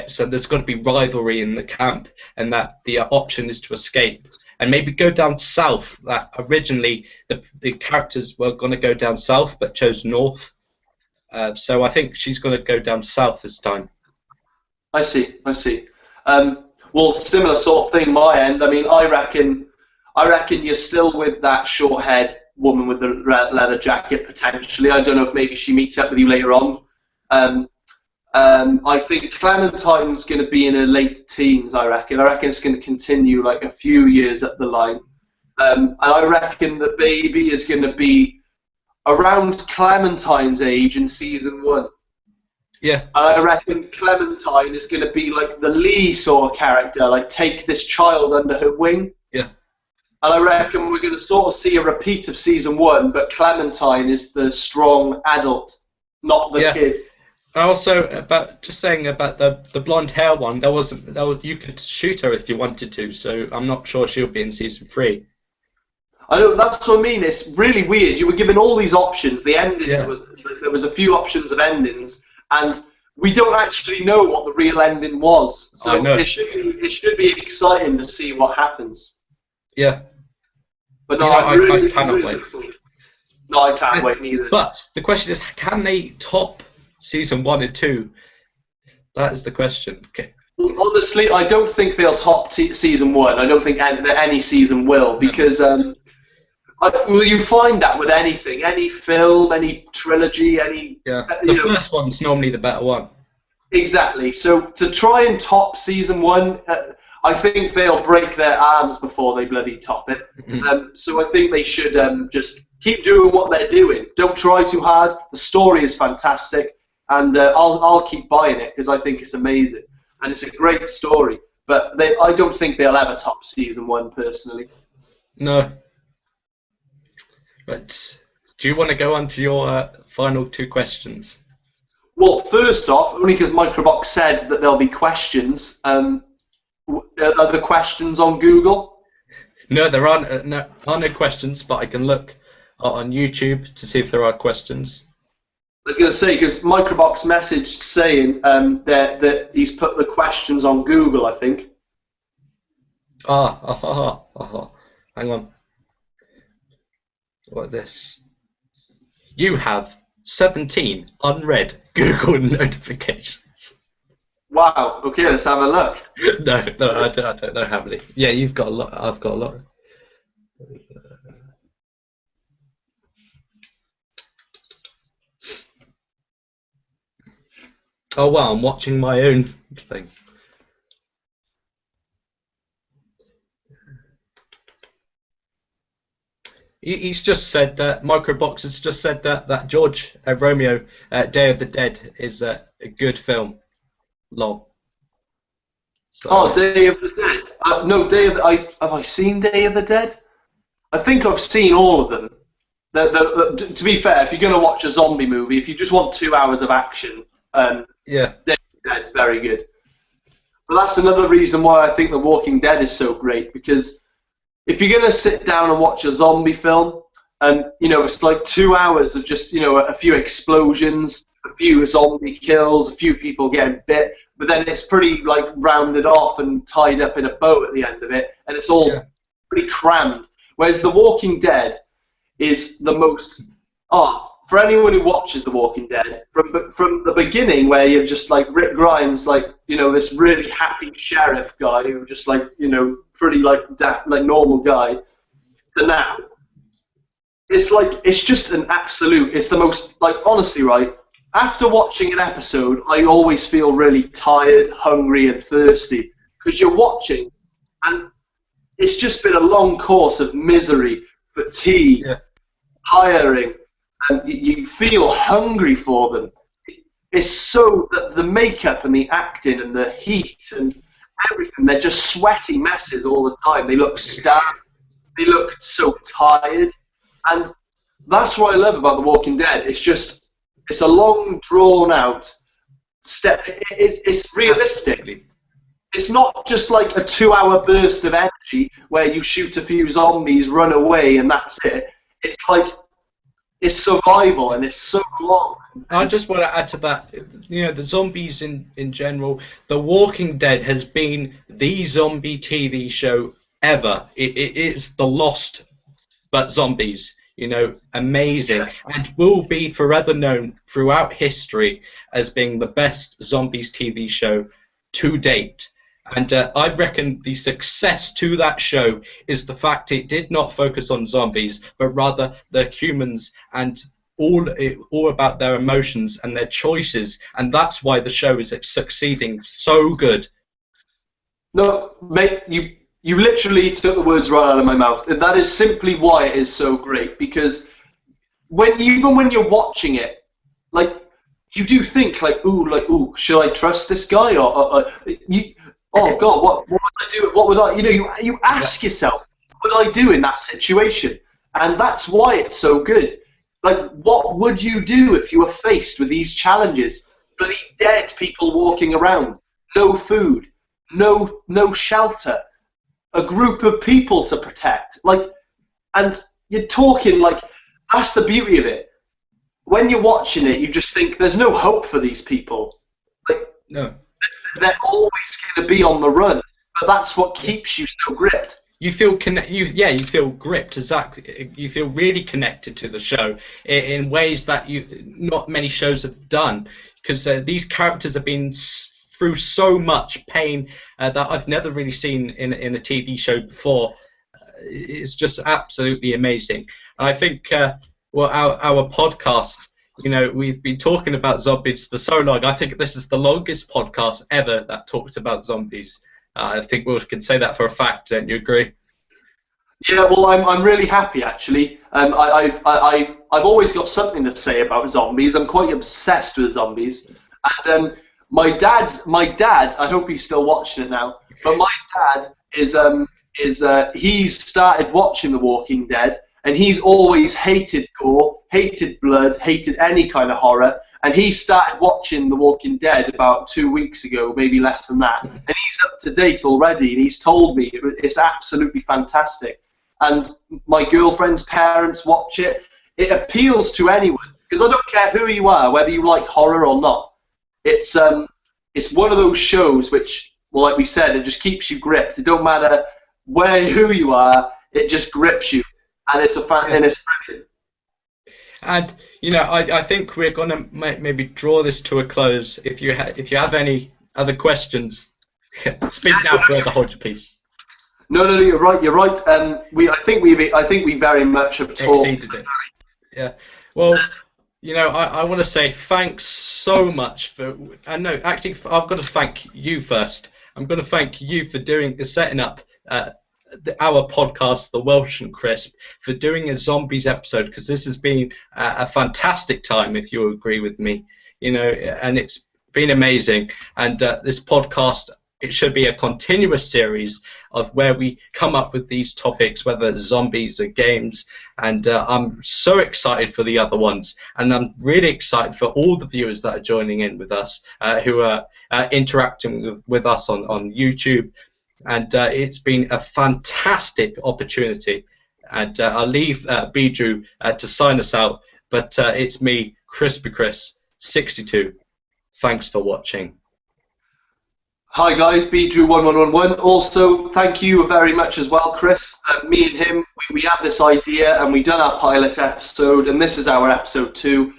so there's going to be rivalry in the camp, and that the option is to escape and maybe go down south. That originally the characters were going to go down south but chose north, so I think she's going to go down south this time. I see. Well, similar sort of thing my end. I mean, I reckon you're still with that short-haired woman with the leather jacket, potentially. I don't know if maybe she meets up with you later on. I think Clementine's going to be in her late teens, I reckon. I reckon it's going to continue like a few years up the line. And I reckon the baby is going to be around Clementine's age in season 1. Yeah. And I reckon Clementine is going to be like the Lee sort of character, like take this child under her wing. Yeah. And I reckon we're going to sort of see a repeat of season 1, but Clementine is the strong adult, not the kid. Also, about the blonde hair one, you could shoot her if you wanted to. So I'm not sure she'll be in season 3. I know, that's what I mean. It's really weird. You were given all these options. The endings there was a few options of endings, and we don't actually know what the real ending was. So it should be exciting to see what happens. Yeah. But no, I cannot wait. No, I can't wait neither. But the question is, can they top season 1 and 2? That is the question. Okay. Honestly, I don't think they'll top season 1. I don't think any season will, because will you find that with anything, any film, any trilogy, any? Yeah. The first one's normally the better one. Exactly. So to try and top season 1, I think they'll break their arms before they bloody top it. So I think they should just keep doing what they're doing. Don't try too hard. The story is fantastic. and I'll keep buying it because I think it's amazing and it's a great story. But I don't think they'll ever top season 1 personally. No. But do you want to go on to your final 2 questions? Well, first off, only because Microbox said that there'll be questions. Are the questions on Google? No, there aren't no questions, but I can look on YouTube to see if there are questions. I was going to say, because Microbox messaged saying that he's put the questions on Google, I think. Hang on. What this? You have 17 unread Google notifications. Wow. Okay, let's have a look. No, I don't know how many. Yeah, you've got a lot. I've got a lot. Oh wow, I'm watching my own thing. He's just said that Microbox has just said that George Romeo Day of the Dead is a good film. Lol. So, Oh, Day of the Dead. No, have I seen Day of the Dead? I think I've seen all of them. To be fair, if you're going to watch a zombie movie, if you just want 2 hours of action, yeah, Day of the Dead's very good. But that's another reason why I think The Walking Dead is so great, because if you're going to sit down and watch a zombie film, and it's like 2 hours of just a few explosions, a few zombie kills, a few people getting bit, but then it's pretty like rounded off and tied up in a bow at the end of it, and it's all pretty crammed. Whereas The Walking Dead is the most for anyone who watches The Walking Dead from the beginning, where you're just like Rick Grimes, like this really happy sheriff guy who just like pretty like normal guy, to now it's just an absolute. It's the most like honestly right. After watching an episode, I always feel really tired, hungry, and thirsty because you're watching, and it's just been a long course of misery, fatigue, tiring, and you feel hungry for them. It's so that the makeup and the acting and the heat and everything, they're just sweaty messes all the time. They look stabbed, they look so tired, and that's what I love about The Walking Dead. It's a long, drawn-out step. It's realistic. It's not just like a 2-hour burst of energy where you shoot a few zombies, run away, and that's it. It's like it's survival, and it's so long. I just want to add to that. The zombies in general. The Walking Dead has been the zombie TV show ever. It is the Lost, but zombies. Amazing, and will be forever known throughout history as being the best zombies TV show to date. And I reckon the success to that show is the fact it did not focus on zombies, but rather the humans and all about their emotions and their choices, and that's why the show is succeeding so good. No, mate, you literally took the words right out of my mouth. That is simply why it is so great, because even when you're watching it, like, you do think, ooh, should I trust this guy? Oh God, what would I do? What would I, you ask yourself, what would I do in that situation? And that's why it's so good. Like, what would you do if you were faced with these challenges? Bloody dead people walking around, no food, no shelter, a group of people to protect, and you're talking that's the beauty of it. When you're watching it, you just think there's no hope for these people. No, they're always going to be on the run, but that's what keeps you so gripped. You feel you feel gripped, exactly. You feel really connected to the show in ways that not many shows have done, because these characters have been through so much pain that I've never really seen in a TV show before. It's just absolutely amazing. And I think our podcast, we've been talking about zombies for so long. I think this is the longest podcast ever that talks about zombies. I think we can say that for a fact. Don't you agree? Yeah, well, I'm really happy actually. I've always got something to say about zombies. I'm quite obsessed with zombies, and my dad. I hope he's still watching it now. But my dad is he's started watching The Walking Dead, and he's always hated gore, hated blood, hated any kind of horror. And he started watching The Walking Dead about 2 weeks ago, maybe less than that. And he's up to date already, and he's told me it's absolutely fantastic. And my girlfriend's parents watch it. It appeals to anyone because I don't care who you are, whether you like horror or not. It's one of those shows which, well, like we said, it just keeps you gripped. It don't matter who you are, it just grips you, and it's and it's brilliant. And I think we're gonna maybe draw this to a close. If you have any other questions, speak now for the hold your peace. No, you're right. You're right. I think we very much have talked. Exceeded it. Yeah. Well, I want to say thanks so much for. And no, actually, I've got to thank you first. I'm going to thank you for setting up our podcast, The Welsh and Crisp, for doing a zombies episode, because this has been a fantastic time, if you agree with me. And it's been amazing. And this podcast, it should be a continuous series of where we come up with these topics, whether it's zombies or games, and I'm so excited for the other ones, and I'm really excited for all the viewers that are joining in with us, who are interacting with us on YouTube, and it's been a fantastic opportunity, and I'll leave Biju to sign us out, but it's me, Crispy Chris 62. Thanks for watching. Hi guys, Bidrew1111. Also, thank you very much as well, Chris. Me and him, we had this idea and we done our pilot episode, and this is our episode 2.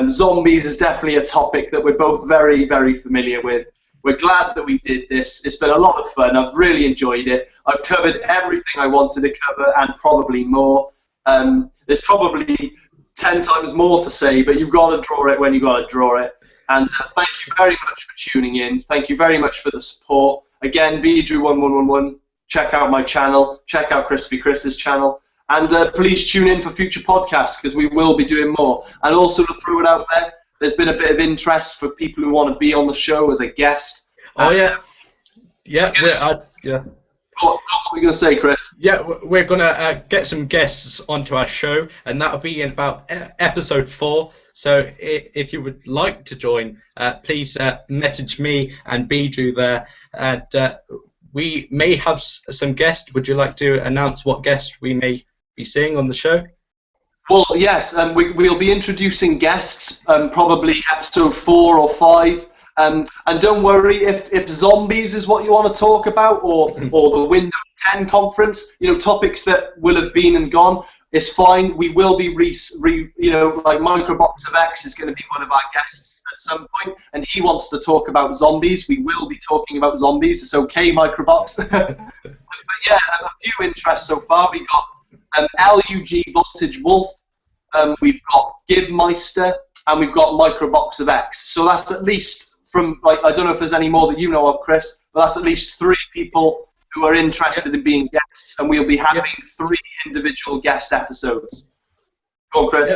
Zombies is definitely a topic that we're both very, very familiar with. We're glad that we did this. It's been a lot of fun. I've really enjoyed it. I've covered everything I wanted to cover and probably more. There's probably 10 times more to say, but you've got to draw it when you've got to draw it. And thank you very much for tuning in. Thank you very much for the support. Again, Bidrew1111. Check out my channel. Check out Crispy Chris's channel. And please tune in for future podcasts, because we will be doing more. And also, to throw it out there, there's been a bit of interest for people who want to be on the show as a guest. Oh, yeah. Yeah. What were you going to say, Chris? Yeah, we're going to get some guests onto our show, and that'll be in about episode 4. So if you would like to join, please message me and Biju there, and we may have some guests. Would you like to announce what guests we may be seeing on the show? Well, yes, we'll be introducing guests, probably episode 4 or 5. And don't worry if zombies is what you want to talk about, or the Windows 10 conference, topics that will have been and gone. It's fine. We will be, like Microbox of X is going to be one of our guests at some point, and he wants to talk about zombies. We will be talking about zombies. It's okay, Microbox. But yeah, a few interests so far. We've got LUG Voltage Wolf, we've got Gibmeister, and we've got Microbox of X. So that's at least from, I don't know if there's any more that you know of, Chris, but that's at least 3 people who are interested in being guests, and we'll be having 3 individual guest episodes. Go on, Chris.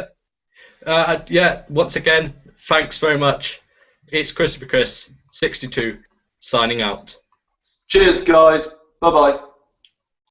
Yeah, once again, thanks very much. It's Crispy Chris 62 signing out. Cheers, guys. Bye-bye.